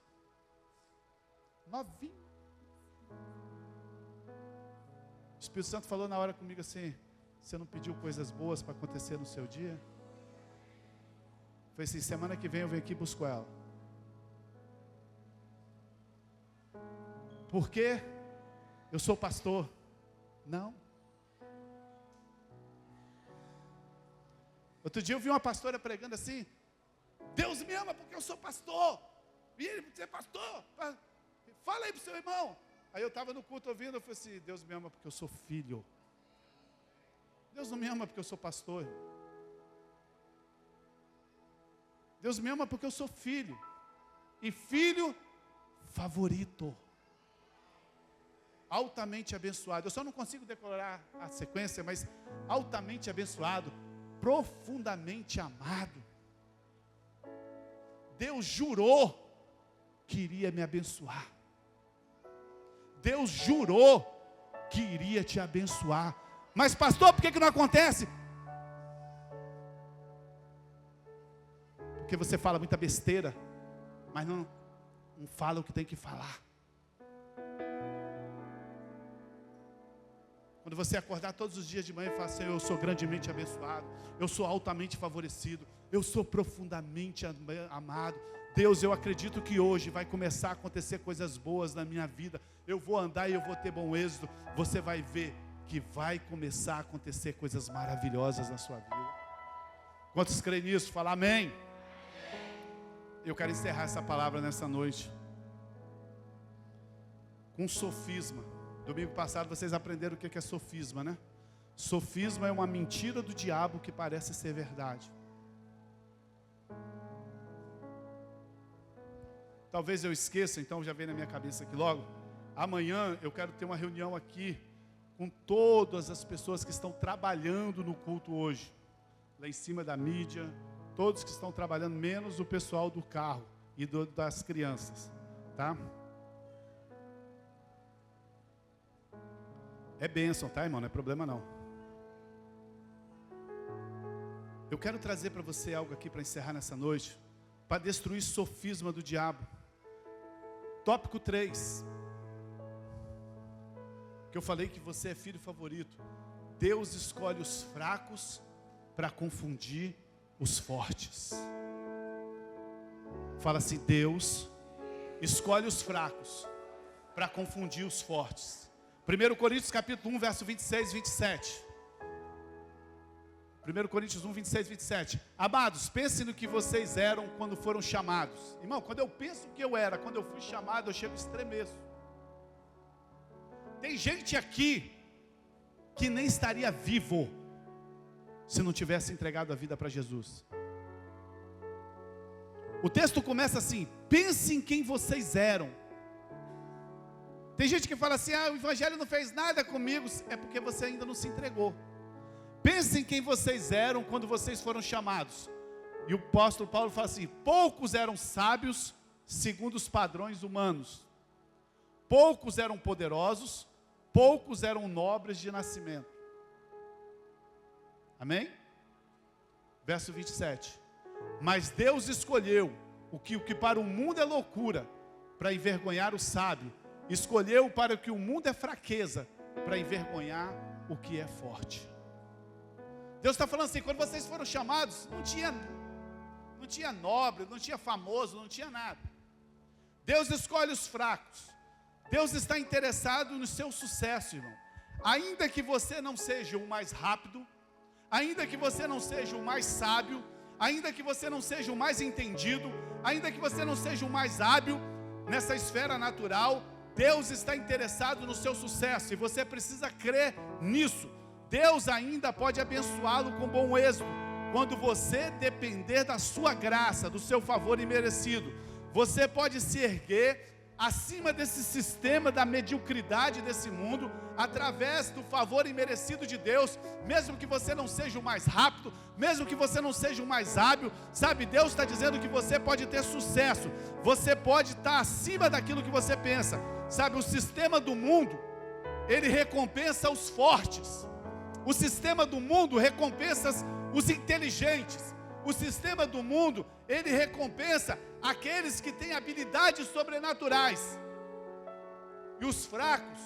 Novinho. O Espírito Santo falou na hora comigo assim, você não pediu coisas boas para acontecer no seu dia? Eu falei assim, semana que vem eu venho aqui e busco ela. Por quê? Eu sou pastor. Não. Outro dia eu vi uma pastora pregando assim, Deus me ama porque eu sou pastor. E ele, você é pastor? Fala aí para o seu irmão. Aí eu estava no culto ouvindo, eu falei assim, Deus me ama porque eu sou filho. Deus não me ama porque eu sou pastor. Deus me ama porque eu sou filho. E filho favorito. Altamente abençoado. Eu só não consigo decorar a sequência, mas altamente abençoado. Profundamente amado. Deus jurou que iria me abençoar. Deus jurou que iria te abençoar. Mas pastor, por que não acontece? Porque você fala muita besteira, mas não fala o que tem que falar. Quando você acordar todos os dias de manhã e falar assim, eu sou grandemente abençoado, eu sou altamente favorecido, eu sou profundamente amado. Deus, eu acredito que hoje vai começar a acontecer coisas boas na minha vida. Eu vou andar e eu vou ter bom êxito. Você vai ver que vai começar a acontecer coisas maravilhosas na sua vida. Quantos creem nisso? Fala amém. Eu quero encerrar essa palavra nessa noite com um sofisma. Domingo passado vocês aprenderam o que é sofisma, né? Sofisma é uma mentira do diabo que parece ser verdade. Talvez eu esqueça, então já vem na minha cabeça aqui logo. Amanhã eu quero ter uma reunião aqui com todas as pessoas que estão trabalhando no culto hoje. Lá em cima da mídia, todos que estão trabalhando, menos o pessoal do carro e das crianças, tá? É bênção, tá, irmão? Não é problema não. Eu quero trazer para você algo aqui para encerrar nessa noite, para destruir sofisma do diabo. Tópico 3. Que eu falei que você é filho favorito. Deus escolhe os fracos para confundir os fortes. Fala assim, Deus escolhe os fracos para confundir os fortes. 1 Coríntios capítulo 1, verso 26 e 27. 1 Coríntios 1, 26 e 27. Amados, pensem no que vocês eram quando foram chamados. Irmão, quando eu penso o que eu era, quando eu fui chamado, eu chego a estremeço. Tem gente aqui que nem estaria vivo se não tivesse entregado a vida para Jesus. O texto começa assim: pense em quem vocês eram. Tem gente que fala assim: o evangelho não fez nada comigo. É porque você ainda não se entregou. Pense em quem vocês eram quando vocês foram chamados. E o apóstolo Paulo fala assim: poucos eram sábios segundo os padrões humanos, poucos eram poderosos, poucos eram nobres de nascimento. Amém? Verso 27. Mas Deus escolheu o que para o mundo é loucura, para envergonhar o sábio. Escolheu para o que o mundo é fraqueza, para envergonhar o que é forte. Deus está falando assim: quando vocês foram chamados, não tinha nobre, não tinha famoso, não tinha nada. Deus escolhe os fracos. Deus está interessado no seu sucesso, irmão. Ainda que você não seja o mais rápido, ainda que você não seja o mais sábio, ainda que você não seja o mais entendido, ainda que você não seja o mais hábil nessa esfera natural, Deus está interessado no seu sucesso, e você precisa crer nisso. Deus ainda pode abençoá-lo com bom êxito, quando você depender da sua graça, do seu favor imerecido. Você pode se erguer acima desse sistema da mediocridade desse mundo, através do favor imerecido de Deus, mesmo que você não seja o mais rápido, mesmo que você não seja o mais hábil, sabe, Deus está dizendo que você pode ter sucesso, você pode estar acima daquilo que você pensa, sabe, o sistema do mundo, ele recompensa os fortes, o sistema do mundo recompensa os inteligentes, o sistema do mundo, ele recompensa aqueles que têm habilidades sobrenaturais, e os fracos,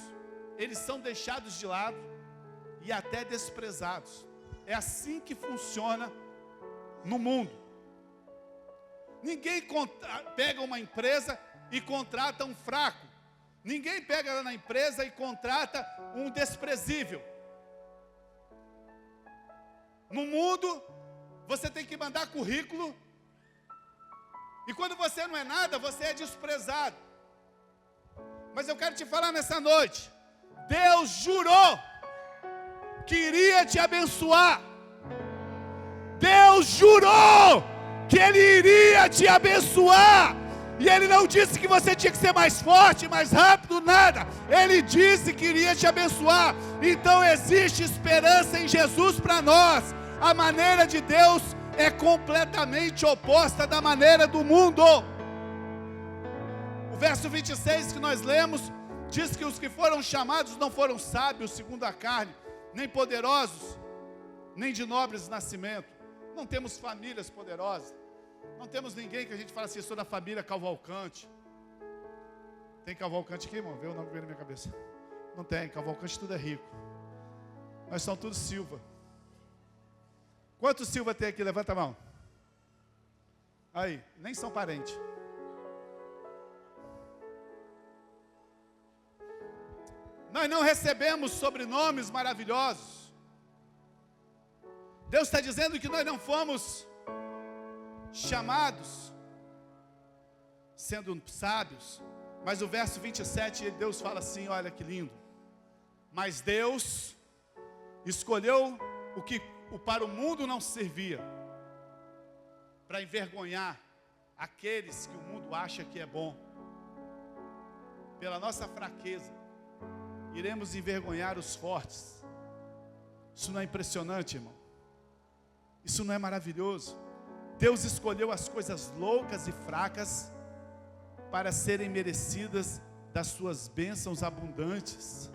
eles são deixados de lado e até desprezados. É assim que funciona no mundo. Ninguém pega uma empresa e contrata um fraco. Ninguém pega lá na empresa e contrata um desprezível. No mundo, você tem que mandar currículo, e quando você não é nada, você é desprezado. Mas eu quero te falar nessa noite, Deus jurou que iria te abençoar. Deus jurou que Ele iria te abençoar. E Ele não disse que você tinha que ser mais forte, mais rápido, nada. Ele disse que iria te abençoar. Então existe esperança em Jesus para nós. A maneira de Deus é completamente oposta da maneira do mundo. O verso 26 que nós lemos diz que os que foram chamados não foram sábios segundo a carne, nem poderosos, nem de nobres nascimento. Não temos famílias poderosas, não temos ninguém que a gente fala assim: sou da família Cavalcante. Tem Cavalcante aqui, irmão? Vê o nome que vem na minha cabeça. Não tem, Cavalcante tudo é rico. Nós somos todos Silva. Quantos Silva tem aqui? Levanta a mão. Aí, nem são parentes. Nós não recebemos sobrenomes maravilhosos. Deus está dizendo que nós não fomos chamados sendo sábios. Mas o verso 27, Deus fala assim, olha que lindo. Mas Deus escolheu o que para o mundo não servia, para envergonhar aqueles que o mundo acha que é bom. Pela nossa fraqueza, iremos envergonhar os fortes. Isso não é impressionante, irmão? Isso não é maravilhoso? Deus escolheu as coisas loucas e fracas para serem merecidas das suas bênçãos abundantes.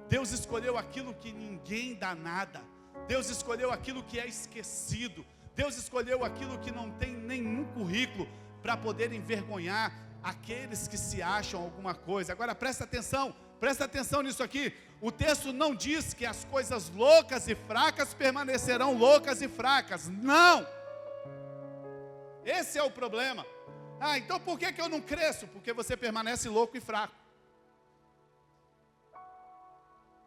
Deus escolheu aquilo que ninguém dá nada. Deus escolheu aquilo que é esquecido. Deus escolheu aquilo que não tem nenhum currículo, para poder envergonhar aqueles que se acham alguma coisa. Agora presta atenção nisso aqui. O texto não diz que as coisas loucas e fracas permanecerão loucas e fracas. Não! Esse é o problema. Então por que eu não cresço? Porque você permanece louco e fraco.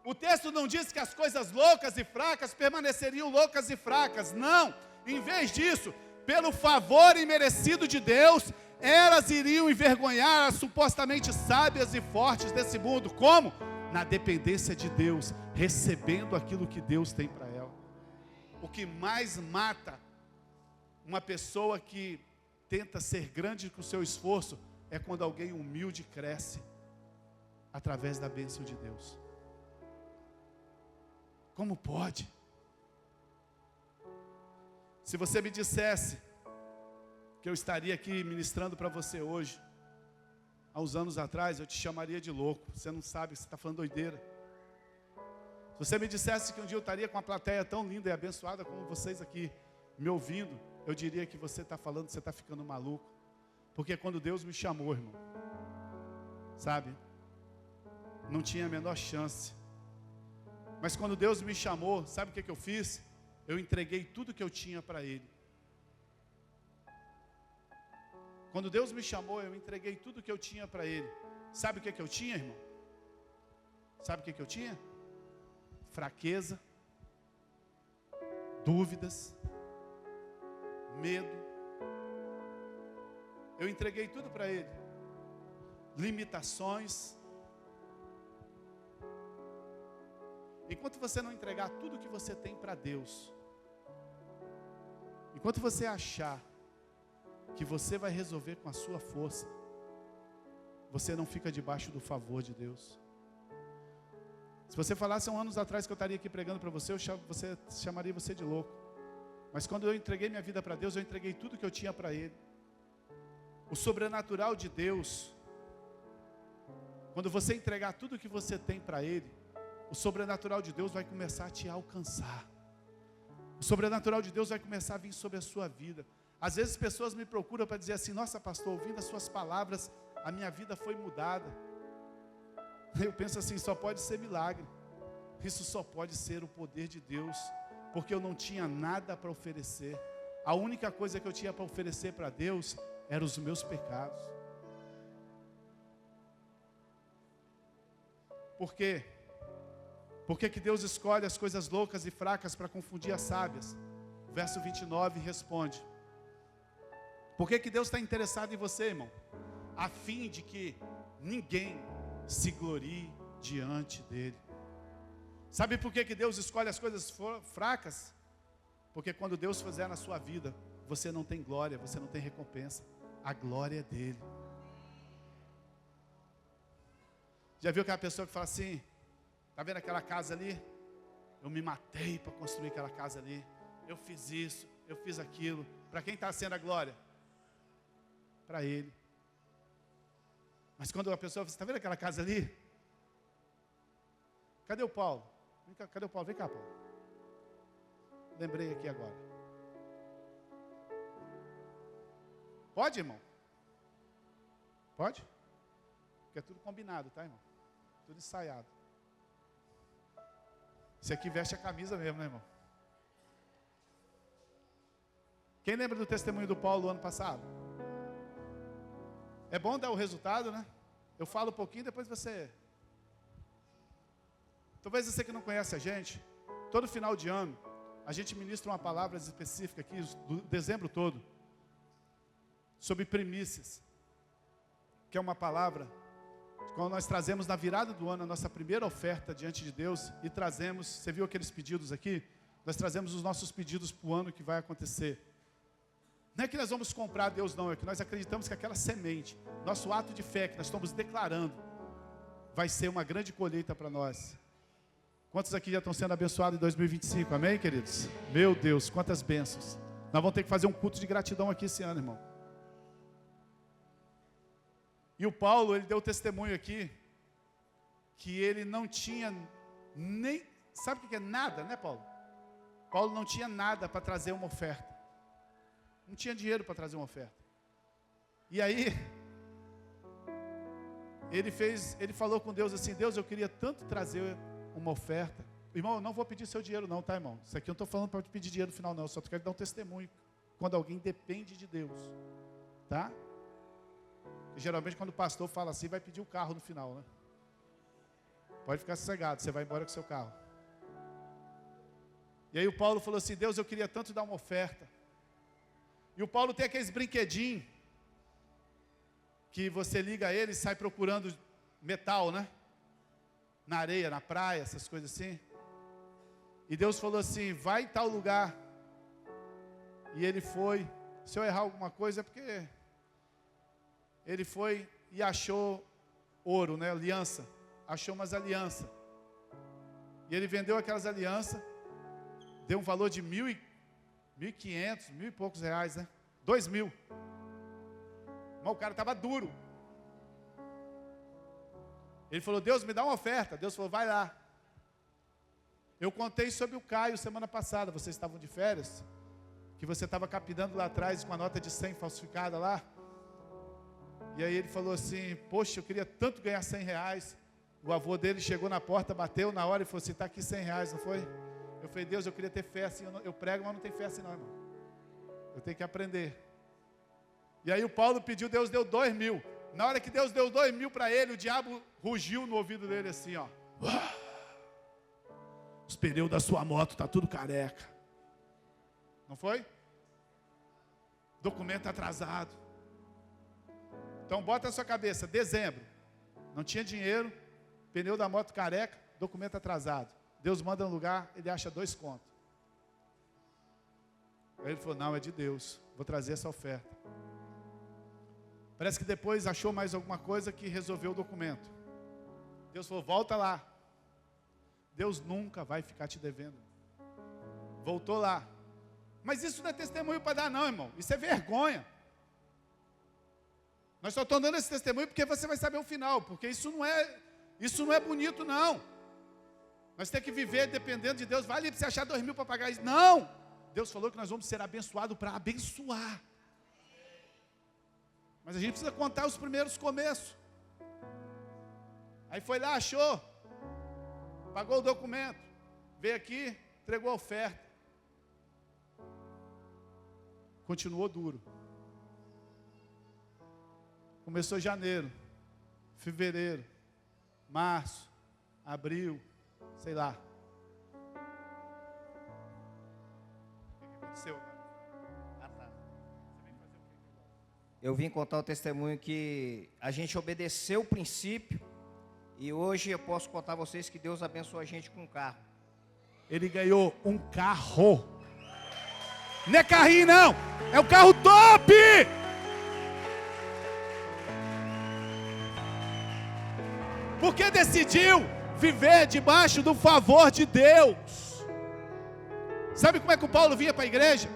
O texto não diz que as coisas loucas e fracas permaneceriam loucas e fracas. Não. Em vez disso, pelo favor imerecido de Deus, elas iriam envergonhar as supostamente sábias e fortes desse mundo. Como? Na dependência de Deus, recebendo aquilo que Deus tem para ela. o que mais mata uma pessoa que tenta ser grande com o seu esforço é quando alguém humilde cresce através da bênção de Deus. Como pode? Se você me dissesse que eu estaria aqui ministrando para você hoje, há uns anos atrás, eu te chamaria de louco. Você não sabe, você está falando doideira. Se você me dissesse que um dia eu estaria com uma plateia tão linda e abençoada como vocês aqui, me ouvindo, eu diria que você está falando, você está ficando maluco. Porque quando Deus me chamou, irmão, sabe, não tinha a menor chance. Mas quando Deus me chamou, sabe o que eu fiz? Eu entreguei tudo que eu tinha para Ele. Quando Deus me chamou, eu entreguei tudo que eu tinha para Ele. Sabe o que eu tinha, irmão? Sabe o que eu tinha? Fraqueza, dúvidas, medo. Eu entreguei tudo para Ele. Limitações. Enquanto você não entregar tudo que você tem para Deus, enquanto você achar que você vai resolver com a sua força, você não fica debaixo do favor de Deus. Se você falasse há uns anos atrás que eu estaria aqui pregando para você, você chamaria você de louco. Mas quando eu entreguei minha vida para Deus, eu entreguei tudo que eu tinha para Ele. O sobrenatural de Deus, quando você entregar tudo que você tem para Ele, o sobrenatural de Deus vai começar a te alcançar. O sobrenatural de Deus vai começar a vir sobre a sua vida. Às vezes pessoas me procuram para dizer assim: nossa pastor, ouvindo as suas palavras, a minha vida foi mudada. Eu penso assim, só pode ser milagre. Isso só pode ser o poder de Deus. Porque eu não tinha nada para oferecer. A única coisa que eu tinha para oferecer para Deus eram os meus pecados. Por quê? Por que Deus escolhe as coisas loucas e fracas para confundir as sábias? O verso 29 responde. Por que Deus está interessado em você, irmão? A fim de que ninguém se glorie diante dele. Sabe por que Deus escolhe as coisas fracas? Porque quando Deus fizer na sua vida, você não tem glória, você não tem recompensa. A glória é dele. Já viu aquela pessoa que fala assim: está vendo aquela casa ali? Eu me matei para construir aquela casa ali. Eu fiz isso, eu fiz aquilo. Para quem está sendo a glória? Para Ele. Mas quando a pessoa fala: está vendo aquela casa ali? Cadê o Paulo? Vem cá, cadê o Paulo? Vem cá, Paulo. Lembrei aqui agora. Pode, irmão? Pode? Porque é tudo combinado, tá, irmão? Tudo ensaiado. Esse aqui veste a camisa mesmo, né, irmão? Quem lembra do testemunho do Paulo ano passado? É bom dar o resultado, né? Eu falo um pouquinho, depois você... Talvez você que não conhece a gente, todo final de ano, a gente ministra uma palavra específica aqui, do dezembro todo, sobre primícias, que é uma palavra, quando nós trazemos na virada do ano a nossa primeira oferta diante de Deus, e trazemos, você viu aqueles pedidos aqui? Nós trazemos os nossos pedidos para o ano que vai acontecer. Não é que nós vamos comprar Deus, não, é que nós acreditamos que aquela semente, nosso ato de fé que nós estamos declarando, vai ser uma grande colheita para nós. Quantos aqui já estão sendo abençoados em 2025, amém, queridos? Meu Deus, quantas bênçãos. Nós vamos ter que fazer um culto de gratidão aqui esse ano, irmão. E o Paulo, ele deu testemunho aqui, que ele não tinha nem, sabe o que é nada, né, Paulo? Paulo não tinha nada para trazer uma oferta. Não tinha dinheiro para trazer uma oferta. E aí, ele falou com Deus assim: Deus, eu queria tanto trazer uma oferta. Irmão, eu não vou pedir seu dinheiro não, tá, irmão? Isso aqui eu não estou falando para te pedir dinheiro no final não, eu só quero dar um testemunho. Quando alguém depende de Deus, tá? E geralmente quando o pastor fala assim, vai pedir o carro no final, né? Pode ficar sossegado, você vai embora com o seu carro. E aí o Paulo falou assim: Deus, eu queria tanto dar uma oferta. E o Paulo tem aqueles brinquedinhos que você liga ele e sai procurando metal, né? Na areia, na praia, essas coisas assim. E Deus falou assim, vai em tal lugar. E ele foi. Se eu errar alguma coisa é porque ele foi e achou ouro, né? Aliança. Achou umas alianças. E ele vendeu aquelas alianças. Deu um valor de 1.500, 1.000 e poucos reais, né? 2.000. Mas o cara estava duro. Ele falou, Deus, me dá uma oferta. Deus falou, vai lá. Eu contei sobre o Caio semana passada. Vocês estavam de férias. Que você estava capinando lá atrás com a nota de 100 falsificada lá. E aí ele falou assim, poxa, eu queria tanto ganhar 100 reais. O avô dele chegou na porta, bateu na hora e falou assim, está aqui 100 reais, não foi? Eu falei, Deus, eu queria ter fé assim. Eu prego, mas não tem fé assim não, irmão. Eu tenho que aprender. E aí o Paulo pediu, Deus deu 2.000. Na hora que Deus deu 2.000 para ele, o diabo rugiu no ouvido dele assim, ó. Os pneus da sua moto tá tudo careca. Não foi? Documento atrasado. Então bota na sua cabeça, dezembro. Não tinha dinheiro, pneu da moto careca, documento atrasado. Deus manda no lugar, ele acha 2 contos. Aí ele falou, não, é de Deus, vou trazer essa oferta. Parece que depois achou mais alguma coisa que resolveu o documento. Deus falou, volta lá. Deus nunca vai ficar te devendo. Voltou lá. Mas isso não é testemunho para dar não, irmão. Isso é vergonha. Nós só estamos dando esse testemunho porque você vai saber o final. Porque isso não é bonito não. Nós temos que viver dependendo de Deus. Vai ali para você achar 2.000 para pagar isso. Não! Deus falou que nós vamos ser abençoados para abençoar. Mas a gente precisa contar os primeiros começos. Aí foi lá, achou. Pagou o documento. Veio aqui, entregou a oferta. Continuou duro. Começou janeiro, fevereiro, março, abril, sei lá. O que aconteceu? Ah, tá. Você vem fazer o quê?
Eu vim contar o testemunho que a gente obedeceu o princípio e hoje eu posso contar a vocês que Deus abençoou a gente com um carro.
Ele ganhou um carro. Não é carrinho não, é um carro top! Porque decidiu viver debaixo do favor de Deus. Sabe como é que o Paulo vinha para a igreja?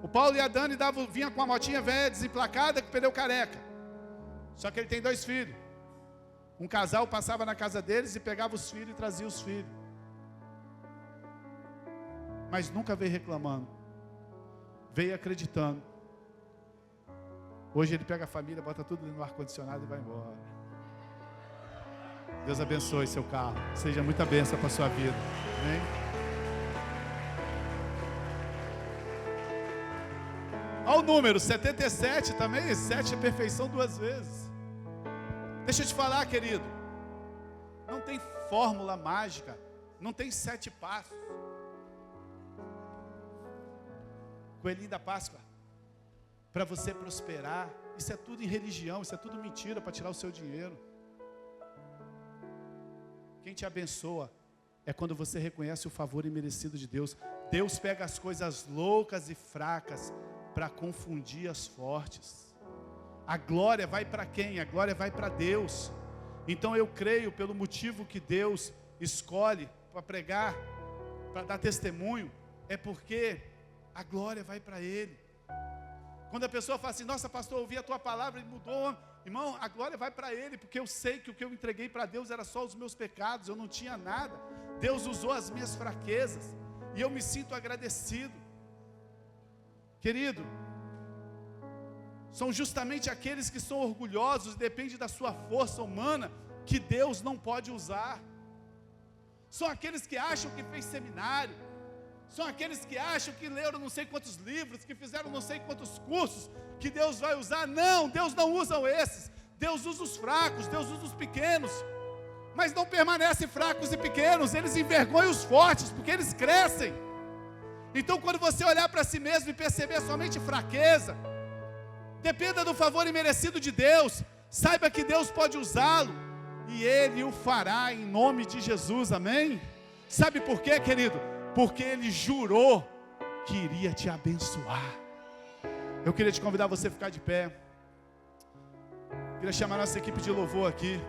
O Paulo e a Dani vinha com uma motinha velha, desemplacada, com pneu careca. Só que ele tem 2 filhos. Um casal passava na casa deles e pegava os filhos e trazia os filhos. Mas nunca veio reclamando. Veio acreditando. Hoje ele pega a família, bota tudo no ar-condicionado e vai embora. Deus abençoe seu carro. Seja muita bênção para a sua vida. Amém? Olha o número, 77 também. 7 é perfeição 2 vezes. Deixa eu te falar, querido. Não tem fórmula mágica. Não tem 7 passos. Coelhinho da Páscoa. Para você prosperar. Isso é tudo em religião. Isso é tudo mentira para tirar o seu dinheiro. Quem te abençoa é quando você reconhece o favor imerecido de Deus. Deus pega as coisas loucas e fracas para confundir as fortes. A glória vai para quem? A glória vai para Deus. Então eu creio, pelo motivo que Deus escolhe para pregar, para dar testemunho, é porque a glória vai para Ele. Quando a pessoa fala assim, nossa pastor, eu ouvi a tua palavra e mudou. Irmão, a glória vai para Ele, porque eu sei que o que eu entreguei para Deus era só os meus pecados, eu não tinha nada. Deus usou as minhas fraquezas, e eu me sinto agradecido. Querido, são justamente aqueles que são orgulhosos, depende da sua força humana, que Deus não pode usar. São aqueles que acham que fez seminário, são aqueles que acham que leram não sei quantos livros, que fizeram não sei quantos cursos, que Deus vai usar. Não, Deus não usa esses. Deus usa os fracos, Deus usa os pequenos. Mas não permanecem fracos e pequenos, eles envergonham os fortes, porque eles crescem. Então quando você olhar para si mesmo e perceber somente fraqueza, dependa do favor imerecido de Deus. Saiba que Deus pode usá-lo, e Ele o fará em nome de Jesus, amém? Sabe por quê, querido? Porque Ele jurou que iria te abençoar. Eu queria te convidar você a ficar de pé. Queria chamar a nossa equipe de louvor aqui.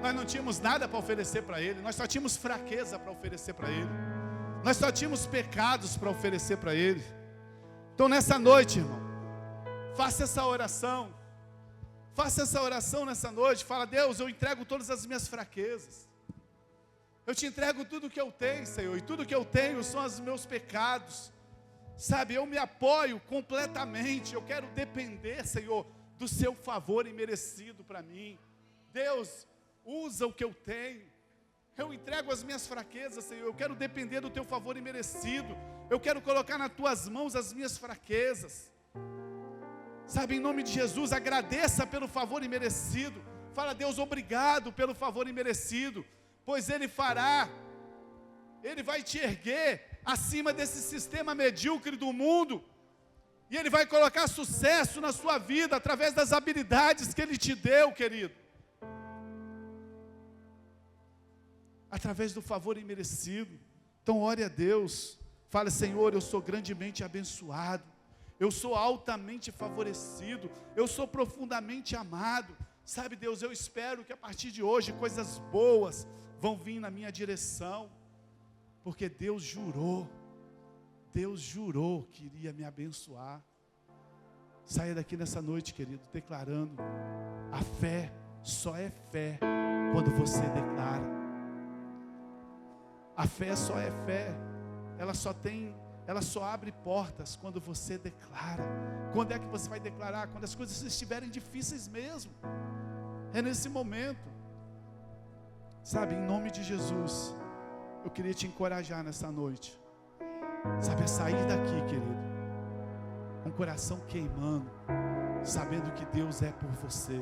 Nós não tínhamos nada para oferecer para Ele. Nós só tínhamos fraqueza para oferecer para Ele. Nós só tínhamos pecados para oferecer para Ele. Então nessa noite, irmão, faça essa oração. Faça essa oração nessa noite. Fala: Deus, eu entrego todas as minhas fraquezas. Eu te entrego tudo que eu tenho, Senhor. E tudo que eu tenho são os meus pecados. Sabe, eu me apoio completamente. Eu quero depender, Senhor, do seu favor imerecido para mim. Deus, usa o que eu tenho. Eu entrego as minhas fraquezas, Senhor. Eu quero depender do teu favor imerecido. Eu quero colocar nas tuas mãos as minhas fraquezas. Sabe, em nome de Jesus, agradeça pelo favor imerecido. Fala: Deus, obrigado pelo favor imerecido, pois Ele fará. Ele vai te erguer acima desse sistema medíocre do mundo. E Ele vai colocar sucesso na sua vida através das habilidades que Ele te deu, querido. Através do favor imerecido. Então ore a Deus. Fale: Senhor, eu sou grandemente abençoado. Eu sou altamente favorecido. Eu sou profundamente amado. Sabe, Deus, eu espero que a partir de hoje coisas boas vão vir na minha direção. Porque Deus jurou que iria me abençoar. Saia daqui nessa noite, querido, declarando: a fé só é fé quando você declara. A fé só é fé. Ela só abre portas quando você declara. Quando é que você vai declarar? Quando as coisas estiverem difíceis mesmo. É nesse momento. Sabe, em nome de Jesus, eu queria te encorajar nessa noite. Sabe, a sair daqui, querido, com o coração queimando, sabendo que Deus é por você.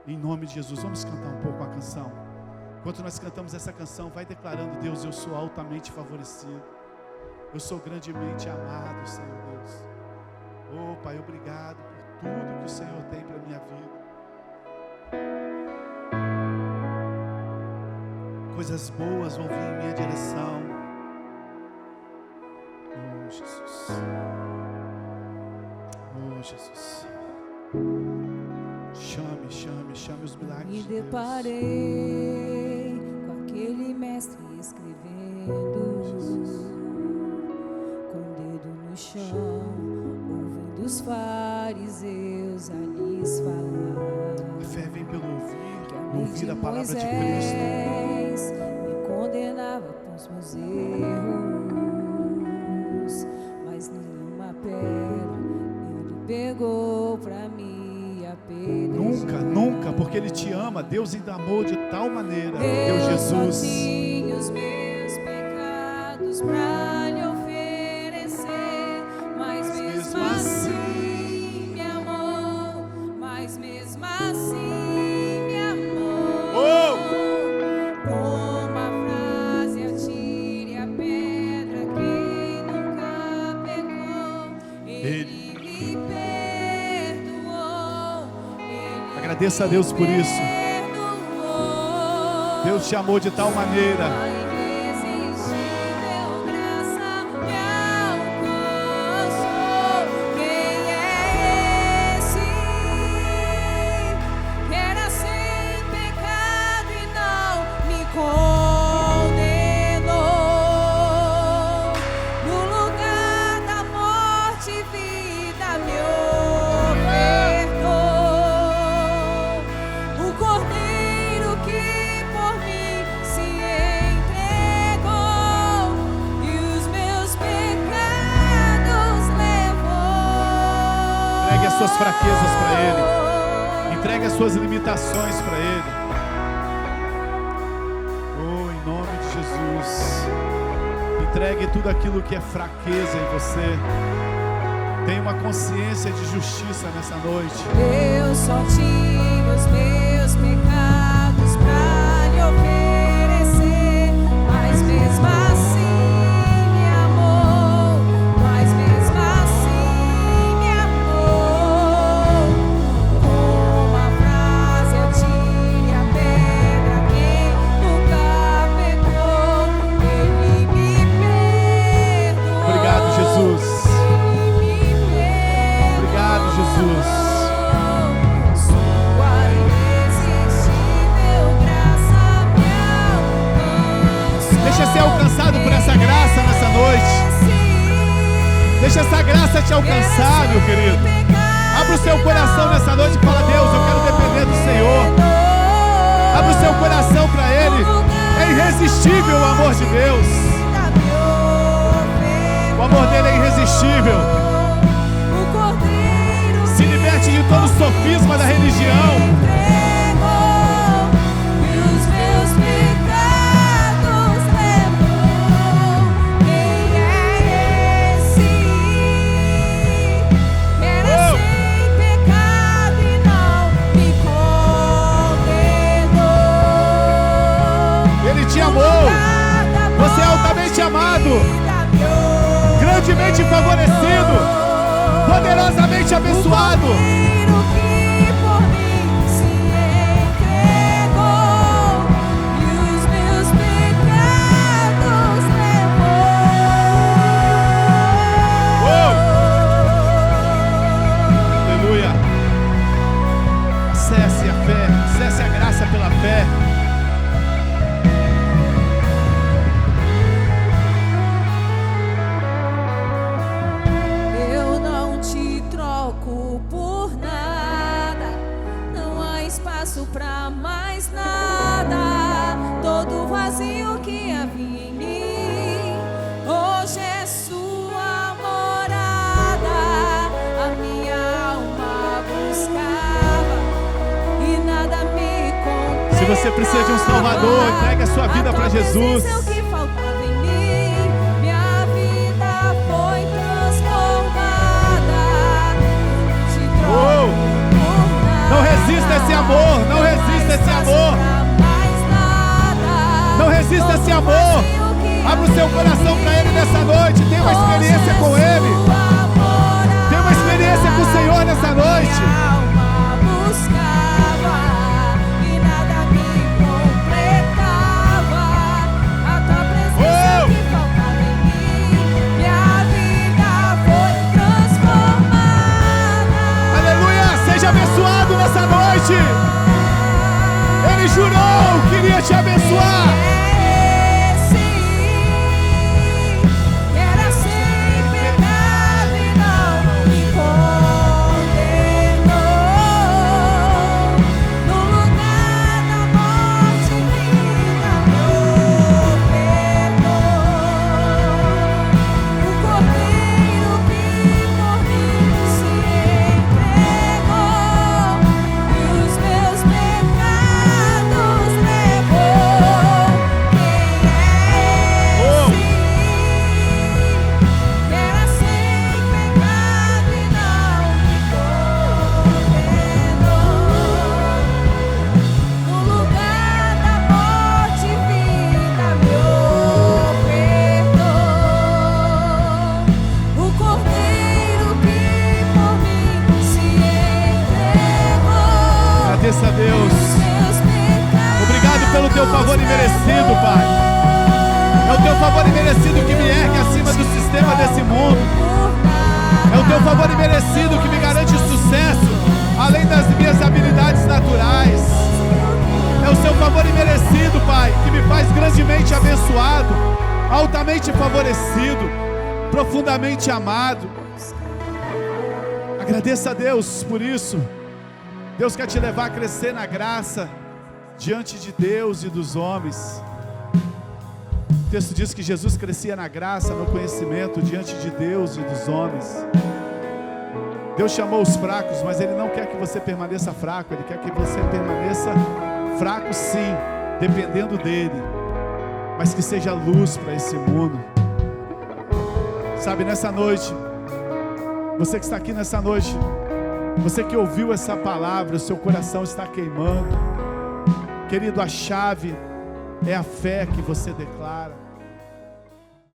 Em nome de Jesus, vamos cantar um pouco a canção. Enquanto nós cantamos essa canção, vai declarando: Deus, eu sou altamente favorecido. Eu sou grandemente amado, Senhor Deus. Oh, Pai, obrigado por tudo que o Senhor tem para a minha vida. Coisas boas vão vir em minha direção. Oh, Jesus. Oh, Jesus. Chame os milagres de Deus.
Me deparei com aquele mestre escrevendo, com o dedo no chão, ouvindo os fariseus a lhes falar.
A fé vem pelo ouvir a palavra de Cristo.
Me condenava com os meus erros, mas nenhuma pedra Ele pegou pra mim apedrejar.
Nunca, porque Ele te ama. Deus ainda amou de tal maneira. Deus Jesus.
Eu só tinha os meus pecados pra lhe oferecer, mas mesmo assim me amou, mas mesmo assim me amou. Com uma frase: atire a pedra quem nunca pegou. Ele me perdoou.
Agradeça a Deus por isso. Deus te amou de tal maneira. Suas fraquezas para Ele, entregue as suas limitações para Ele. Oh, em nome de Jesus, entregue tudo aquilo que é fraqueza em você. Tenha uma consciência de justiça nessa noite.
Eu só tinha os meus pecados para lhe oferecer, mas mesmo assim me amou, mas mesmo assim me amou. Com uma frase: atire a pedra quem nunca pecou.
Deixa ser alcançado por essa graça nessa noite. Deixa essa graça te alcançar, meu querido. Abra o seu coração nessa noite e fala: Deus, eu quero depender do Senhor. Abra o seu coração para Ele. É irresistível o amor de Deus. O amor dele é irresistível. Se liberte de todo sofisma da religião. Você é altamente amado, grandemente favorecido, poderosamente abençoado. Aleluia. Acesse a fé, acesse a graça pela fé.
Pra mais nada, todo vazio que havia em mim, hoje é sua morada. A minha alma buscava e nada me completava.
Se você precisa de um Salvador, entregue a sua vida para Jesus. Não resista a esse amor, não resista a esse amor. Não resista a esse amor. Abra o seu coração para Ele nessa noite. Tenha uma experiência com Ele. Tenha uma experiência com o Senhor nessa noite. Abençoado nessa noite. Ele jurou que iria te abençoar.
Era sem pecado e não me condenou. No lugar da morte, vida me ofertou. O Cordeiro que por mim se
Agradeça a Deus. Obrigado pelo teu favor imerecido, Pai. É o teu favor imerecido que me ergue acima do sistema desse mundo. É o teu favor imerecido que me garante sucesso além das minhas habilidades naturais. É o seu favor imerecido, Pai, que me faz grandemente abençoado, altamente favorecido, profundamente amado. Agradeça a Deus por isso. Deus quer te levar a crescer na graça diante de Deus e dos homens. O texto diz que Jesus crescia na graça, no conhecimento diante de Deus e dos homens. Deus chamou os fracos, mas Ele não quer que você permaneça fraco. Ele quer que você permaneça fraco sim, dependendo dEle, mas que seja luz para esse mundo. Sabe, nessa noite, você que está aqui nessa noite, você que ouviu essa palavra, o seu coração está queimando. Querido, a chave é a fé que você declara.